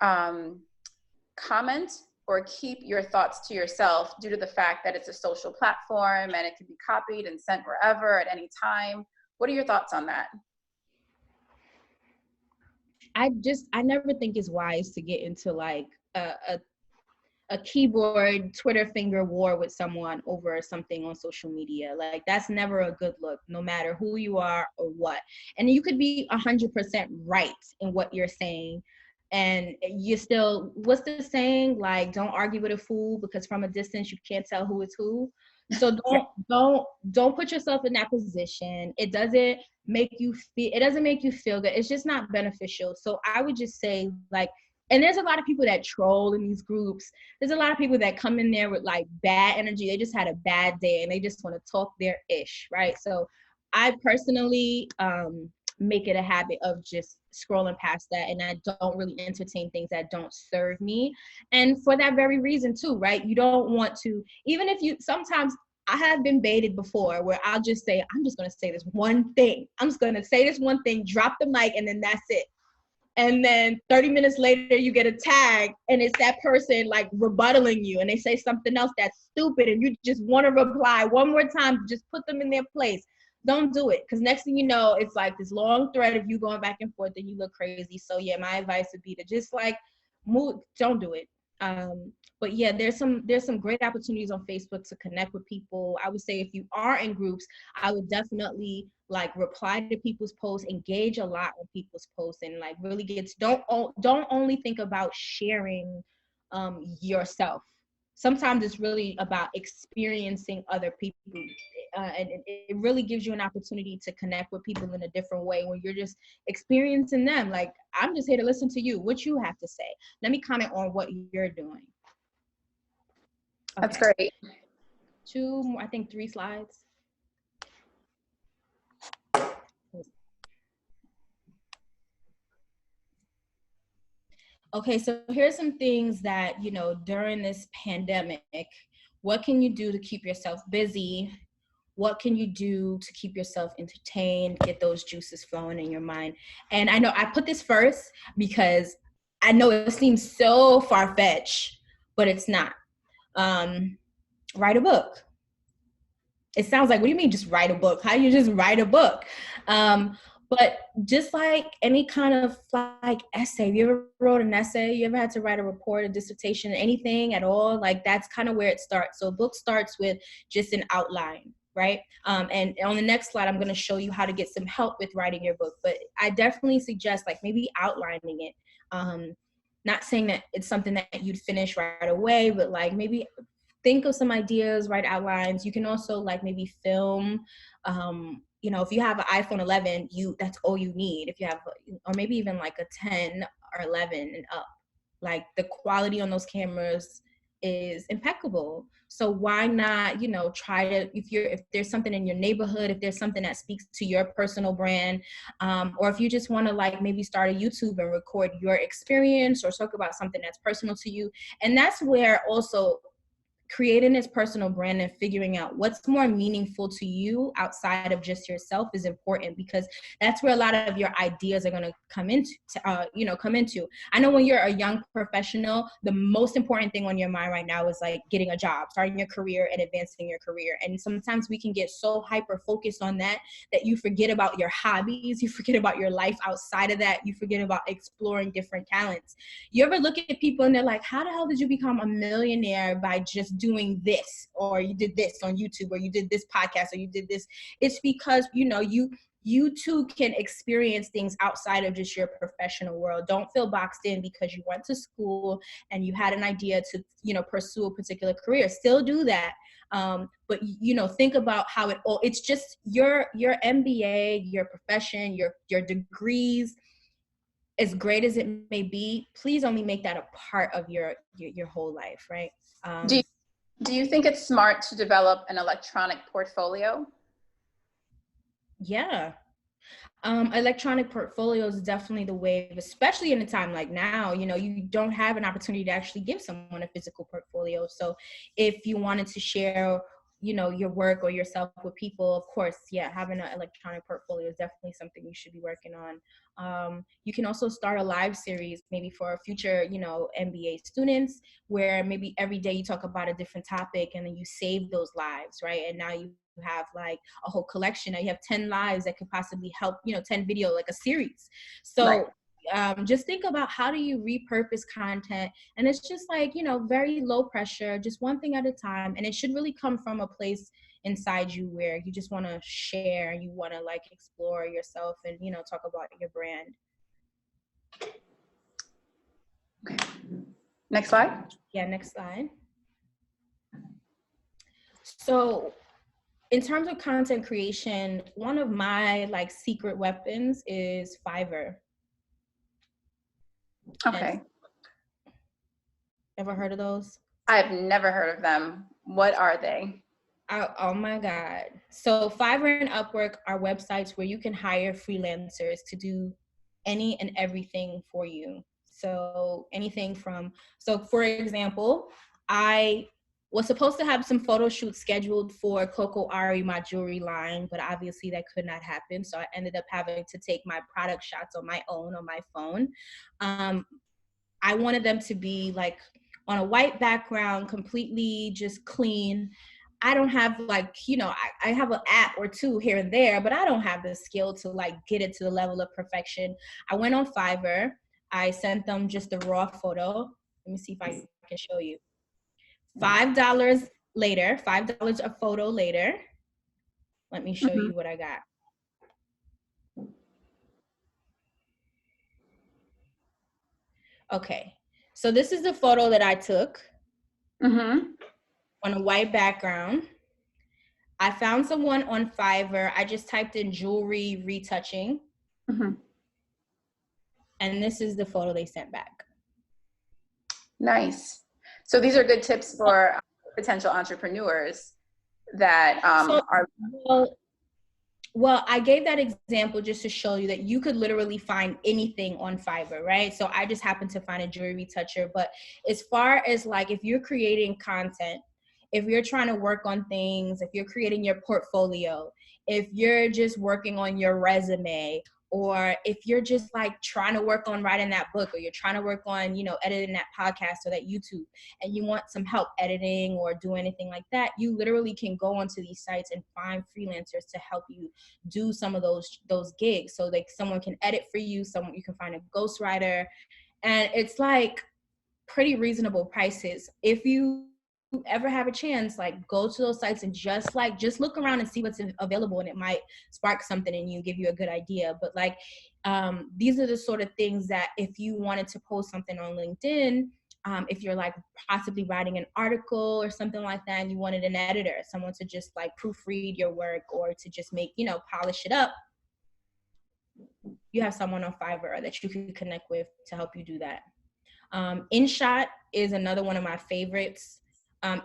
comment or keep your thoughts to yourself due to the fact that it's a social platform and it can be copied and sent wherever at any time? What are your thoughts on that? I never think it's wise to get into like a keyboard Twitter finger war with someone over something on social media. Like that's never a good look, no matter who you are or what. And you could be 100% right in what you're saying, and you still, what's the saying? Like, don't argue with a fool because from a distance you can't tell who is who. So don't put yourself in that position. It doesn't make you feel good. It's just not beneficial. So I would just say, like, and there's a lot of people that troll in these groups. There's a lot of people that come in there with like bad energy. They just had a bad day and they just want to talk their ish, right? So I personally make it a habit of just scrolling past that, and I don't really entertain things that don't serve me. And for that very reason too, right? You don't want to, even if you, sometimes I have been baited before where I'll just say, I'm just going to say this one thing. I'm just going to say this one thing, drop the mic, and then that's it. And then 30 minutes later, you get a tag and it's that person like rebuttaling you and they say something else that's stupid and you just want to reply one more time, just put them in their place. Don't do it, because next thing you know, it's like this long thread of you going back and forth and you look crazy. So yeah, my advice would be to just like move, don't do it. But yeah, there's some great opportunities on Facebook to connect with people. I would say if you are in groups, I would definitely like reply to people's posts, engage a lot on people's posts, and like really don't only think about sharing yourself. Sometimes it's really about experiencing other people, and it really gives you an opportunity to connect with people in a different way when you're just experiencing them. Like, I'm just here to listen to you, what you have to say. Let me comment on what you're doing. Okay. That's great. 2 more, I think 3 slides. Okay, so here's some things that, you know, during this pandemic, what can you do to keep yourself busy? What can you do to keep yourself entertained, get those juices flowing in your mind? And I know I put this first because I know it seems so far-fetched, but it's not. Write a book. It sounds like, what do you mean just write a book? How do you just write a book? But But just like any kind of like essay, you ever wrote an essay, you ever had to write a report, a dissertation, anything at all, like that's kind of where it starts. So a book starts with just an outline, right? And on the next slide, I'm going to show you how to get some help with writing your book. But I definitely suggest like maybe outlining it. Not saying that it's something that you'd finish right away, but like maybe think of some ideas, write outlines. You can also like maybe film, you know, if you have an iPhone 11, that's all you need. If you have, or maybe even like a 10 or 11 and up, like the quality on those cameras is impeccable. So why not, you know, try to, if there's something in your neighborhood, if there's something that speaks to your personal brand, or if you just want to like maybe start a YouTube and record your experience or talk about something that's personal to you. And that's where also creating this personal brand and figuring out what's more meaningful to you outside of just yourself is important, because that's where a lot of your ideas are going to come into. I know when you're a young professional, the most important thing on your mind right now is like getting a job, starting your career and advancing your career. And sometimes we can get so hyper focused on that you forget about your hobbies, you forget about your life outside of that, you forget about exploring different talents. You ever look at people and they're like, how the hell did you become a millionaire by just doing this, or you did this on YouTube, or you did this podcast, or you did this? It's because, you know, you too can experience things outside of just your professional world. Don't feel boxed in because you went to school and you had an idea to, you know, pursue a particular career. Still do that. But, you know, think about how it's just your MBA, your profession, your degrees, as great as it may be, please only make that a part of your whole life, right? Do you think it's smart to develop an electronic portfolio? Yeah. Electronic portfolio is definitely the wave, especially in a time like now. You know, you don't have an opportunity to actually give someone a physical portfolio. So if you wanted to share, you know, your work or yourself with people, of course, yeah, having an electronic portfolio is definitely something you should be working on. You can also start a live series, maybe for future, you know, MBA students, where maybe every day you talk about a different topic and then you save those lives, right? And now you have like a whole collection. Now you have 10 lives that could possibly help, you know, 10 video, like a series. So right. Just think about how do you repurpose content, and it's just like, you know, very low pressure, just one thing at a time. And it should really come from a place inside you where you just want to share, you want to like explore yourself and, you know, talk about your brand. Okay. Next slide. Yeah, next slide. So in terms of content creation, one of my like secret weapons is Fiverr. Okay. And ever heard of those? I've never heard of them. What are they? Oh my God. So Fiverr and Upwork are websites where you can hire freelancers to do any and everything for you. So anything from, so for example, I was supposed to have some photo shoots scheduled for Coco Ari, my jewelry line, but obviously that could not happen. So I ended up having to take my product shots on my own on my phone. I wanted them to be like on a white background, completely just clean. I don't have like, you know, I have an app or two here and there, but I don't have the skill to like get it to the level of perfection. I went on Fiverr. I sent them just a raw photo. Let me see if I can show you. $5 later, $5 a photo later. Let me show you what I got. Okay, so this is the photo that I took on a white background. I found someone on Fiverr. I just typed in jewelry retouching. And this is the photo they sent back. Nice. So these are good tips for potential entrepreneurs that are. Well, I gave that example just to show you that you could literally find anything on Fiverr, right? So I just happened to find a jewelry retoucher. But as far as like, if you're creating content, if you're trying to work on things, if you're creating your portfolio, if you're just working on your resume, or if you're just like trying to work on writing that book, or you're trying to work on, editing that podcast or that YouTube, and you want some help editing or do anything like that, you literally can go onto these sites and find freelancers to help you do some of those gigs. So like someone can edit for you, you can find a ghostwriter, and it's like pretty reasonable prices. If you ever have a chance, like go to those sites and just look around and see what's available, and it might spark something in you, give you a good idea. But like these are the sort of things that if you wanted to post something on LinkedIn, if you're like possibly writing an article or something like that, and you wanted an editor, someone to just like proofread your work or to just make, polish it up, you have someone on Fiverr that you can connect with to help you do that. InShot is another one of my favorites.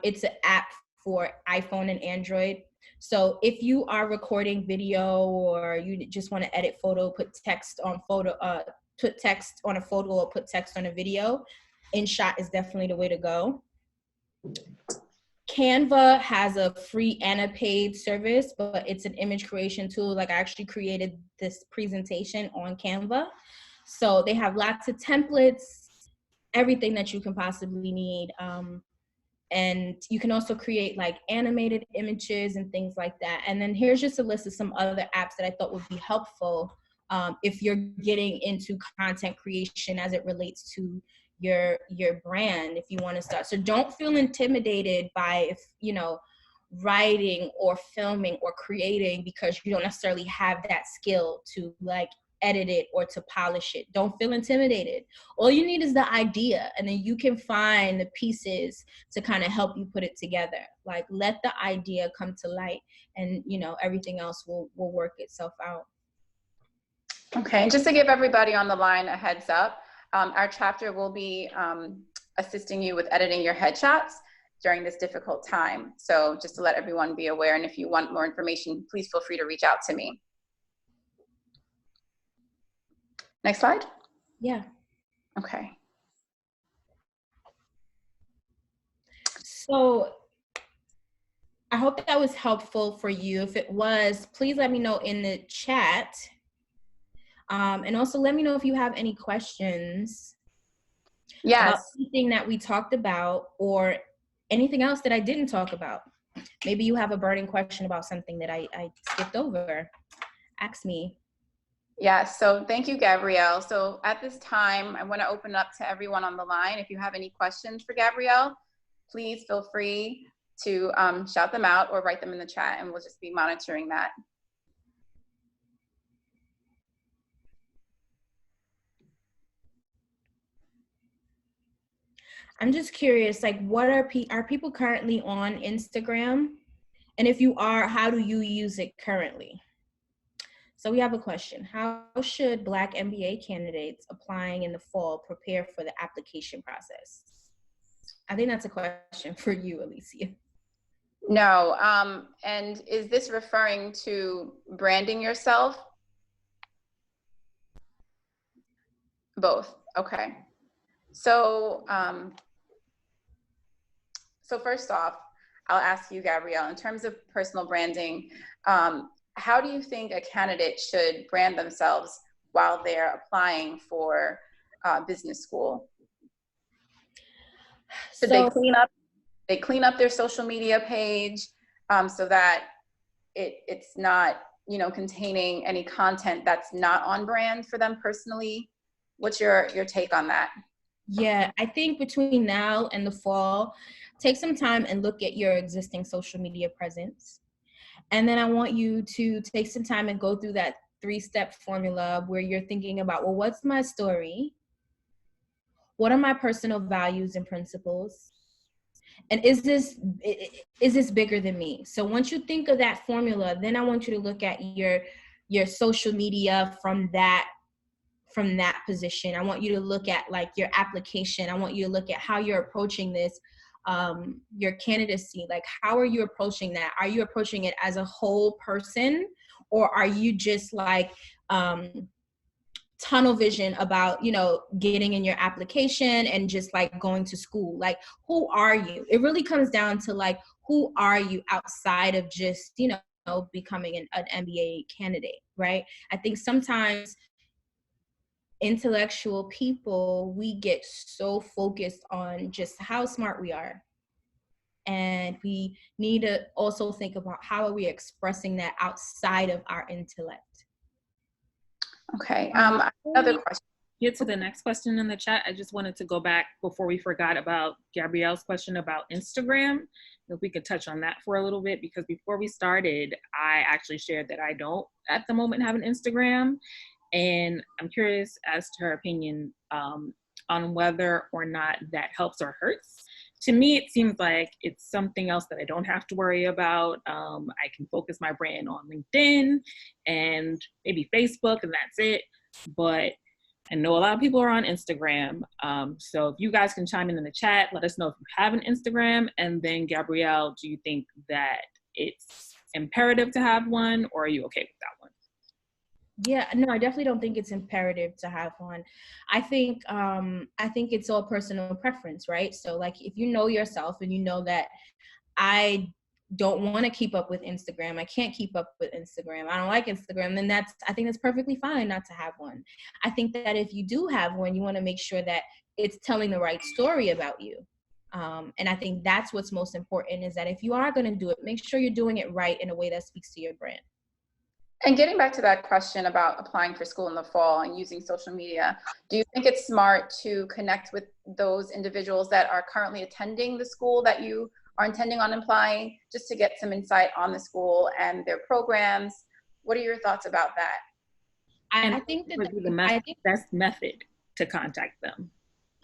It's an app for iPhone and Android. So if you are recording video, or you just want to edit photo, put text on a photo, or put text on a video, InShot is definitely the way to go. Canva has a free and a paid service, but it's an image creation tool. Like I actually created this presentation on Canva. So they have lots of templates, everything that you can possibly need. And you can also create like animated images and things like that. And then here's just a list of some other apps that I thought would be helpful if you're getting into content creation as it relates to your brand, if you want to start. So don't feel intimidated by writing or filming or creating because you don't necessarily have that skill to like edit it or to polish it. Don't feel intimidated. All you need is the idea, and then you can find the pieces to kind of help you put it together. Like let the idea come to light, and everything else will work itself out. Okay, and just to give everybody on the line a heads up, our chapter will be assisting you with editing your headshots during this difficult time. So just to let everyone be aware, and if you want more information, please feel free to reach out to me. Next slide. Yeah. Okay. So I hope that was helpful for you. If it was, please let me know in the chat. And also let me know if you have any questions. Yes. About anything that we talked about or anything else that I didn't talk about. Maybe you have a burning question about something that I skipped over. Ask me. Yes, so thank you, Gabrielle. So at this time, I want to open up to everyone on the line. If you have any questions for Gabrielle, please feel free to shout them out or write them in the chat, and we'll just be monitoring that. I'm just curious, like what are people currently on Instagram? And if you are, how do you use it currently? So we have a question. How should Black MBA candidates applying in the fall prepare for the application process? I think that's a question for you, Alicia. No, and is this referring to branding yourself? Both, okay. So, so first off, I'll ask you, Gabrielle, in terms of personal branding, how do you think a candidate should brand themselves while they're applying for business school? Should they clean up their social media page so that it's not, containing any content that's not on brand for them personally? What's your take on that? Yeah, I think between now and the fall, take some time and look at your existing social media presence. And then I want you to take some time and go through that 3-step formula where you're thinking about, well, what's my story? What are my personal values and principles? And is this bigger than me? So once you think of that formula, then I want you to look at your social media from that position. I want you to look at like your application. I want you to look at how you're approaching this, your candidacy. Like, how are you approaching that? Are you approaching it as a whole person, or are you just like tunnel vision about, getting in your application and just like going to school? Like, who are you? It really comes down to like, who are you outside of just, becoming an MBA candidate? right? I think sometimes intellectual people, we get so focused on just how smart we are. And we need to also think about how are we expressing that outside of our intellect. Okay, another question. Get to the next question in the chat. I just wanted to go back before we forgot about Gabrielle's question about Instagram. If we could touch on that for a little bit, because before we started, I actually shared that I don't at the moment have an Instagram. And I'm curious as to her opinion on whether or not that helps or hurts. To me, it seems like it's something else that I don't have to worry about. I can focus my brand on LinkedIn and maybe Facebook, and that's it. But I know a lot of people are on Instagram. So if you guys can chime in the chat, let us know if you have an Instagram. And then Gabrielle, do you think that it's imperative to have one, or are you okay with that one? Yeah, no, I definitely don't think it's imperative to have one. I think it's all personal preference, right? So like if you know yourself and you know that I don't want to keep up with Instagram, I can't keep up with Instagram, I don't like Instagram, then I think that's perfectly fine not to have one. I think that if you do have one, you want to make sure that it's telling the right story about you. And I think that's what's most important, is that if you are going to do it, make sure you're doing it right in a way that speaks to your brand. And getting back to that question about applying for school in the fall and using social media, do you think it's smart to connect with those individuals that are currently attending the school that you are intending on applying, just to get some insight on the school and their programs? What are your thoughts about that? I think that would be the best method to contact them.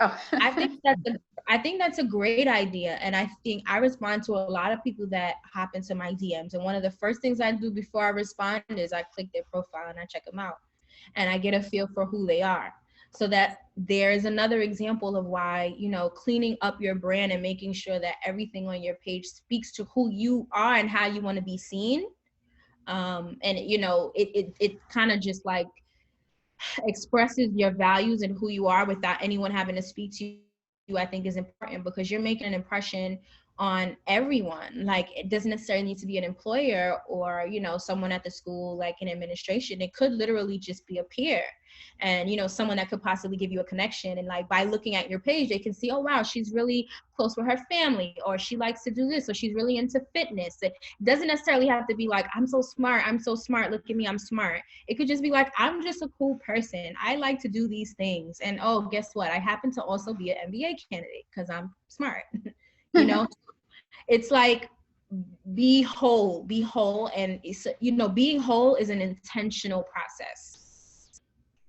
Oh. I think that's a great idea. And I think I respond to a lot of people that hop into my DMs. And one of the first things I do before I respond is I click their profile and I check them out. And I get a feel for who they are. So that there's another example of why, cleaning up your brand and making sure that everything on your page speaks to who you are and how you want to be seen. And, it kind of just like expresses your values and who you are without anyone having to speak to you, I think is important, because you're making an impression on everyone. Like, it doesn't necessarily need to be an employer or, someone at the school, like in administration. It could literally just be a peer and, someone that could possibly give you a connection. And like, by looking at your page, they can see, oh, wow, she's really close with her family, or she likes to do this, or she's really into fitness. It doesn't necessarily have to be like, I'm so smart, look at me, I'm smart. It could just be like, I'm just a cool person, I like to do these things, and oh, guess what, I happen to also be an MBA candidate because I'm smart. It's like, be whole. And it's, being whole is an intentional process.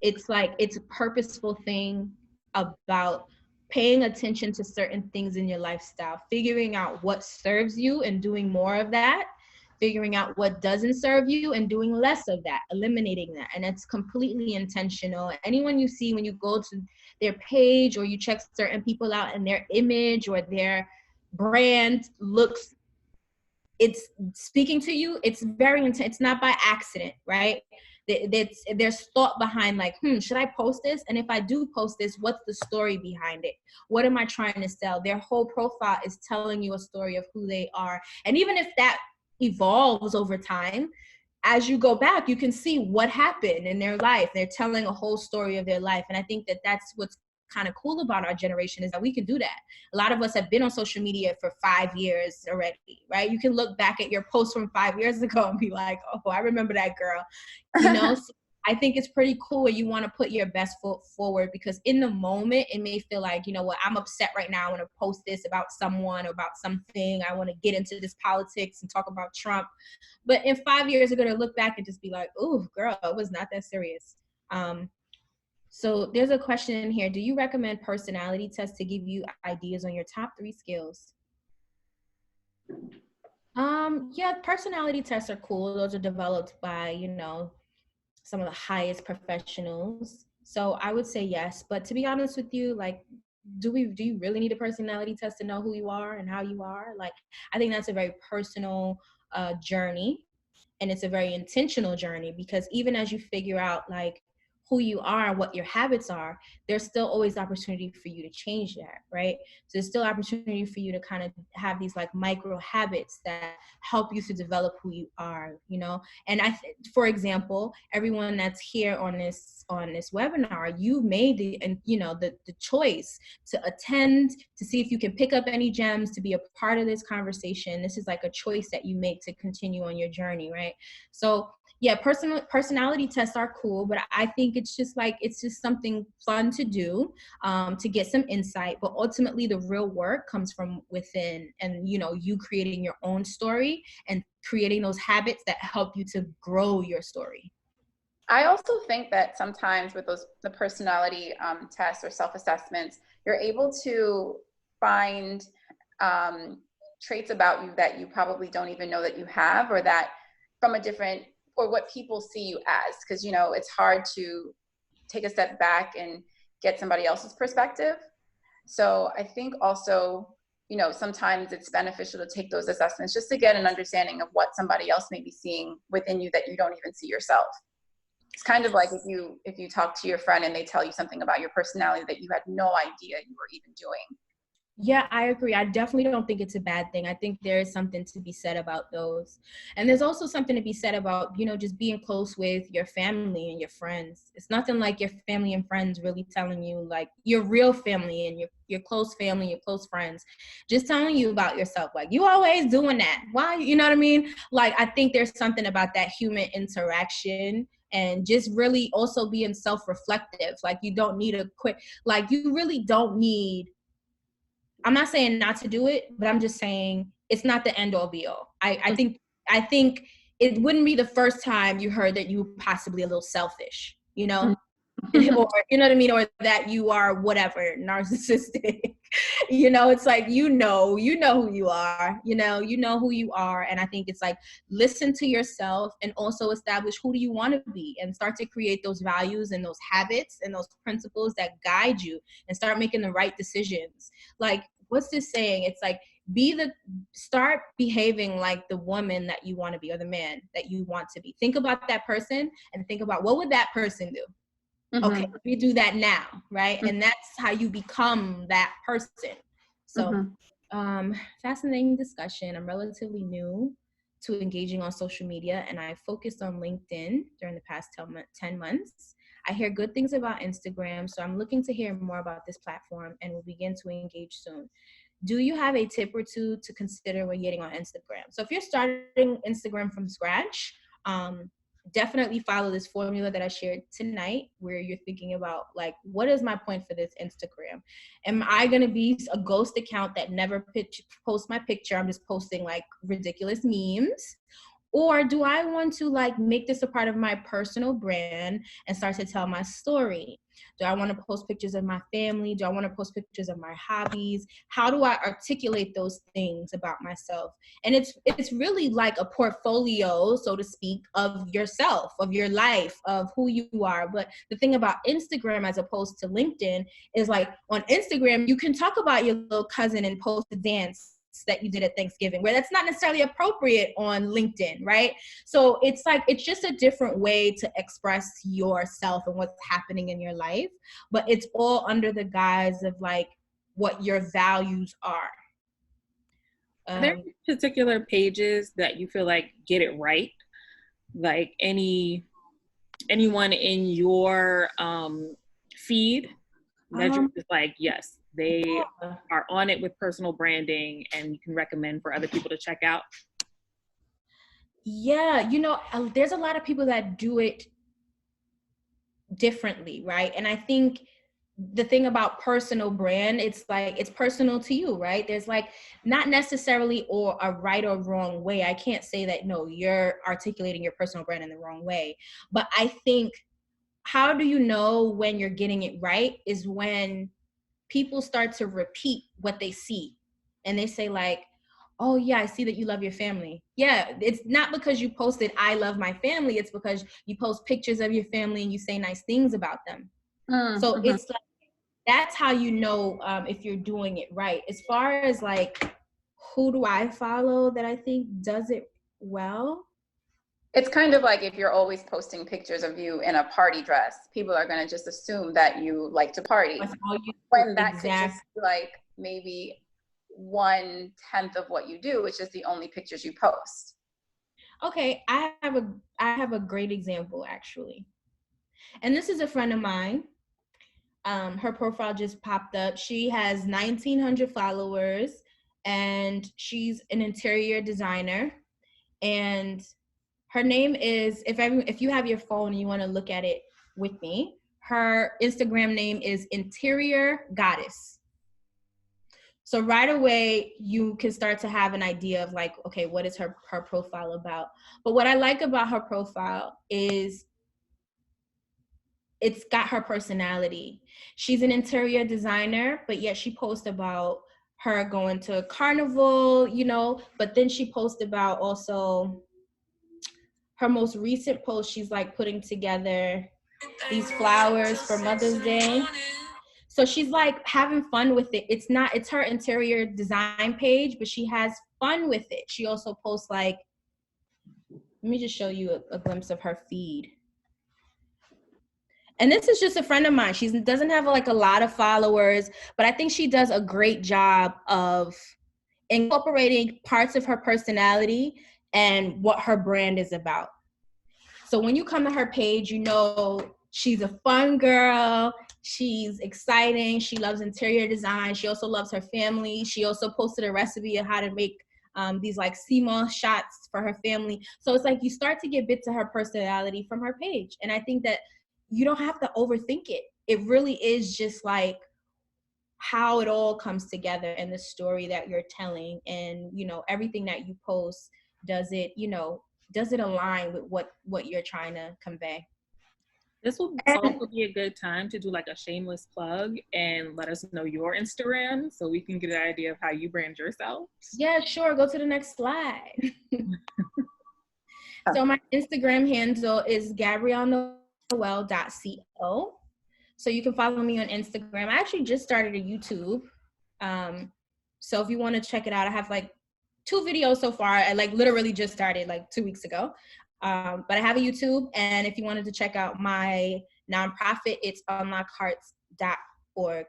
It's like, it's a purposeful thing about paying attention to certain things in your lifestyle, figuring out what serves you and doing more of that, figuring out what doesn't serve you and doing less of that, eliminating that. And it's completely intentional. Anyone you see when you go to their page or you check certain people out and their image or their brand looks, it's speaking to you, it's very intense. It's not by accident, right? There's thought behind, like, should I post this? And if I do post this, what's the story behind it? What am I trying to sell? Their whole profile is telling you a story of who they are. And even if that evolves over time, as you go back, you can see what happened in their life. They're telling a whole story of their life. And I think that that's what's kind of cool about our generation, is that we can do that. A lot of us have been on social media for 5 years already, right? You can look back at your posts from 5 years ago and be like, oh, I remember that girl. So I think it's pretty cool when you want to put your best foot forward, because in the moment it may feel like, what, I'm upset right now, I want to post this about someone or about something, I want to get into this politics and talk about Trump. But in 5 years you're going to look back and just be like, oh girl, it was not that serious. So there's a question in here. Do you recommend personality tests to give you ideas on your top 3 skills? Yeah, personality tests are cool. Those are developed by, some of the highest professionals. So I would say yes. But to be honest with you, like, do you really need a personality test to know who you are and how you are? Like, I think that's a very personal journey, and it's a very intentional journey, because even as you figure out like who you are, what your habits are, there's still always opportunity for you to change that, right? So there's still opportunity for you to kind of have these like micro habits that help you to develop who you are, you know? And for example, everyone that's here on this webinar, you made the choice to attend, to see if you can pick up any gems, to be a part of this conversation. This is like a choice that you make to continue on your journey, right? So yeah, personality tests are cool, but I think it's just something fun to do, to get some insight. But ultimately, the real work comes from within, and you creating your own story and creating those habits that help you to grow your story. I also think that sometimes with the personality tests or self-assessments, you're able to find traits about you that you probably don't even know that you have, or that from a different, or what people see you as, because it's hard to take a step back and get somebody else's perspective. So I think also, sometimes it's beneficial to take those assessments just to get an understanding of what somebody else may be seeing within you that you don't even see yourself. It's kind of like if you talk to your friend and they tell you something about your personality that you had no idea you were even doing. Yeah, I agree. I definitely don't think it's a bad thing. I think there is something to be said about those. And there's also something to be said about, just being close with your family and your friends. It's nothing like your family and friends really telling you, like, your real family and your close family, your close friends, just telling you about yourself. Like, you always doing that. Why? You know what I mean? Like, I think there's something about that human interaction, and just really also being self-reflective. Like, you don't need you really don't need, I'm not saying not to do it, but I'm just saying it's not the end all be all. I think it wouldn't be the first time you heard that you were possibly a little selfish, or you know what I mean, or that you are whatever, narcissistic. It's like you know who you are, you know who you are. And I think it's like, listen to yourself and also establish who do you want to be, and start to create those values and those habits and those principles that guide you, and start making the right decisions. Like, what's this saying? It's like, start behaving like the woman that you want to be, or the man that you want to be. Think about that person and think about, what would that person do? Mm-hmm. Okay, we do that now, right? Mm-hmm. And that's how you become that person. So, fascinating discussion. I'm relatively new to engaging on social media, and I focused on LinkedIn during the past 10 months. I hear good things about Instagram, so I'm looking to hear more about this platform, and we'll begin to engage soon. Do you have a tip or two to consider when getting on Instagram? So if you're starting Instagram from scratch, definitely follow this formula that I shared tonight, where you're thinking about, like, what is my point for this Instagram? Am I going to be a ghost account that never post my picture? I'm just posting like ridiculous memes. Or do I want to like make this a part of my personal brand and start to tell my story? Do I want to post pictures of my family? Do I want to post pictures of my hobbies? How do I articulate those things about myself? And it's really like a portfolio, so to speak, of yourself, of your life, of who you are. But the thing about Instagram as opposed to LinkedIn is, like, on Instagram, you can talk about your little cousin and post a dance that you did at Thanksgiving, where that's not necessarily appropriate on LinkedIn, right? So it's like, it's just a different way to express yourself and what's happening in your life, but it's all under the guise of like what your values are. Are there particular pages that you feel like get it right? Like anyone in your feed that you're just like, yes, they are on it with personal branding and you can recommend for other people to check out? Yeah, there's a lot of people that do it differently, right? And I think the thing about personal brand, it's like, it's personal to you, right? There's like not necessarily or a right or wrong way. I can't say that, no, you're articulating your personal brand in the wrong way. But I think, how do you know when you're getting it right is when people start to repeat what they see. And they say like, oh yeah, I see that you love your family. Yeah, it's not because you posted, I love my family. It's because you post pictures of your family and you say nice things about them. So it's like, that's how you know if you're doing it right. As far as like, who do I follow that I think does it well? It's kind of like if you're always posting pictures of you in a party dress, people are going to just assume that you like to party. That's all you do. When that Exactly. could just be like maybe 1/10 of what you do, which is the only pictures you post. Okay, I have a great example actually. And this is a friend of mine. Her profile just popped up. She has 1,900 followers and she's an interior designer. And her name is, if you have your phone and you want to look at it with me, her Instagram name is Interior Goddess. So right away, you can start to have an idea of like, okay, what is her profile about? But what I like about her profile is it's got her personality. She's an interior designer, but yet she posts about her going to a carnival, you know, but then she posts about also her most recent post, she's like putting together these flowers for Mother's Day. So she's like having fun with it. It's her interior design page, but she has fun with it. She also posts like, let me just show you a glimpse of her feed. And this is just a friend of mine. She doesn't have like a lot of followers, but I think she does a great job of incorporating parts of her personality and what her brand is about. So when you come to her page, you know she's a fun girl. She's exciting. She loves interior design. She also loves her family. She also posted a recipe of how to make these like CMOS shots for her family. So it's like you start to get bits of her personality from her page. And I think that you don't have to overthink it. It really is just like how it all comes together and the story that you're telling. And, you know, everything that you post, does it align with what you're trying to convey? This will also be a good time to do like a shameless plug and let us know your Instagram so we can get an idea of how you brand yourself. Yeah, sure. Go to the next slide. So my Instagram handle is GabrielleNoelle.co. So you can follow me on Instagram. I actually just started a YouTube. So if you want to check it out, I have like 2 videos so far. I like literally just started like 2 weeks ago. But I have a YouTube, and if you wanted to check out my nonprofit, it's unlockhearts.org.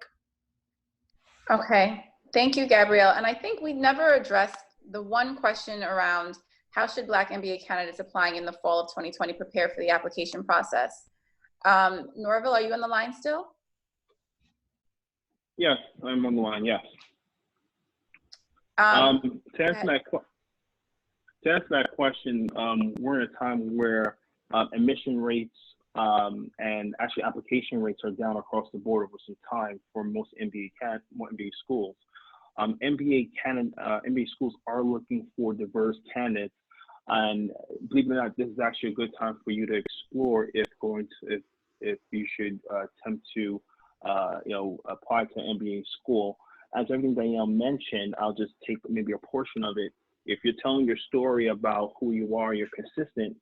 Okay, thank you, Gabrielle. And I think we never addressed the one question around how should Black MBA candidates applying in the fall of 2020 prepare for the application process? Noelle, are you on the line still? Yes, I'm on the line, yes. To answer that question, we're in a time where admission rates and actually application rates are down across the board over some time for most MBA schools. MBA schools are looking for diverse candidates, and believe it or not, this is actually a good time for you to explore if you should attempt to apply to an MBA school. As everything Diona mentioned, I'll just take maybe a portion of it. If you're telling your story about who you are, you're consistent,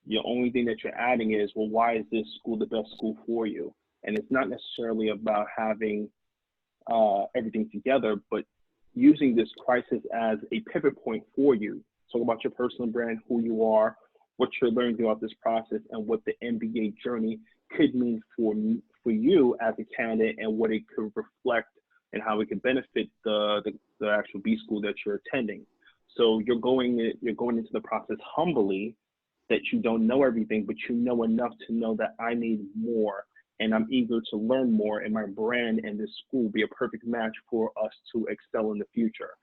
the only thing that you're adding is, well, why is this school the best school for you? And it's not necessarily about having everything together, but using this crisis as a pivot point for you. Talk about your personal brand, who you are, what you're learning throughout this process, and what the MBA journey could mean for you as a candidate, and what it could reflect and how it could benefit the actual B school that you're attending. So you're going into the process humbly, that you don't know everything, but you know enough to know that I need more, and I'm eager to learn more, and my brand and this school be a perfect match for us to excel in the future.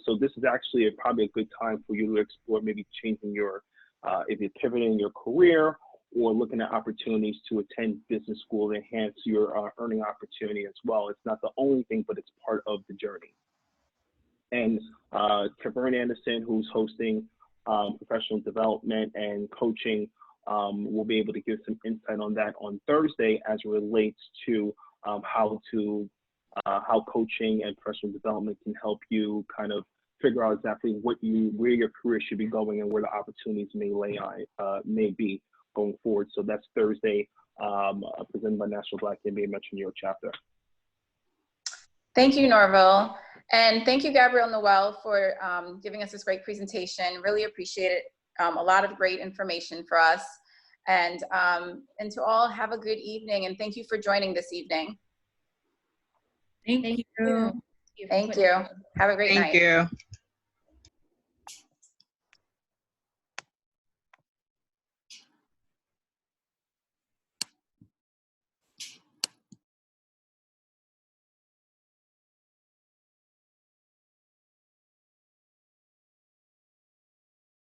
So this is actually probably a good time for you to explore maybe changing your, if you're pivoting your career, or looking at opportunities to attend business school to enhance your earning opportunity as well. It's not the only thing, but it's part of the journey. And Kevin Anderson, who's hosting professional development and coaching, will be able to give some insight on that on Thursday as it relates to how coaching and professional development can help you kind of figure out exactly where your career should be going and where the opportunities may be going forward. So that's Thursday, presented by National Black MBA Metro New York chapter. Thank you, Norville. And thank you, Gabrielle Noelle, for giving us this great presentation. Really appreciate it. a lot of great information for us. And to all, have a good evening, and thank you for joining this evening. Thank you. Thank you. Have a great night. Thank you.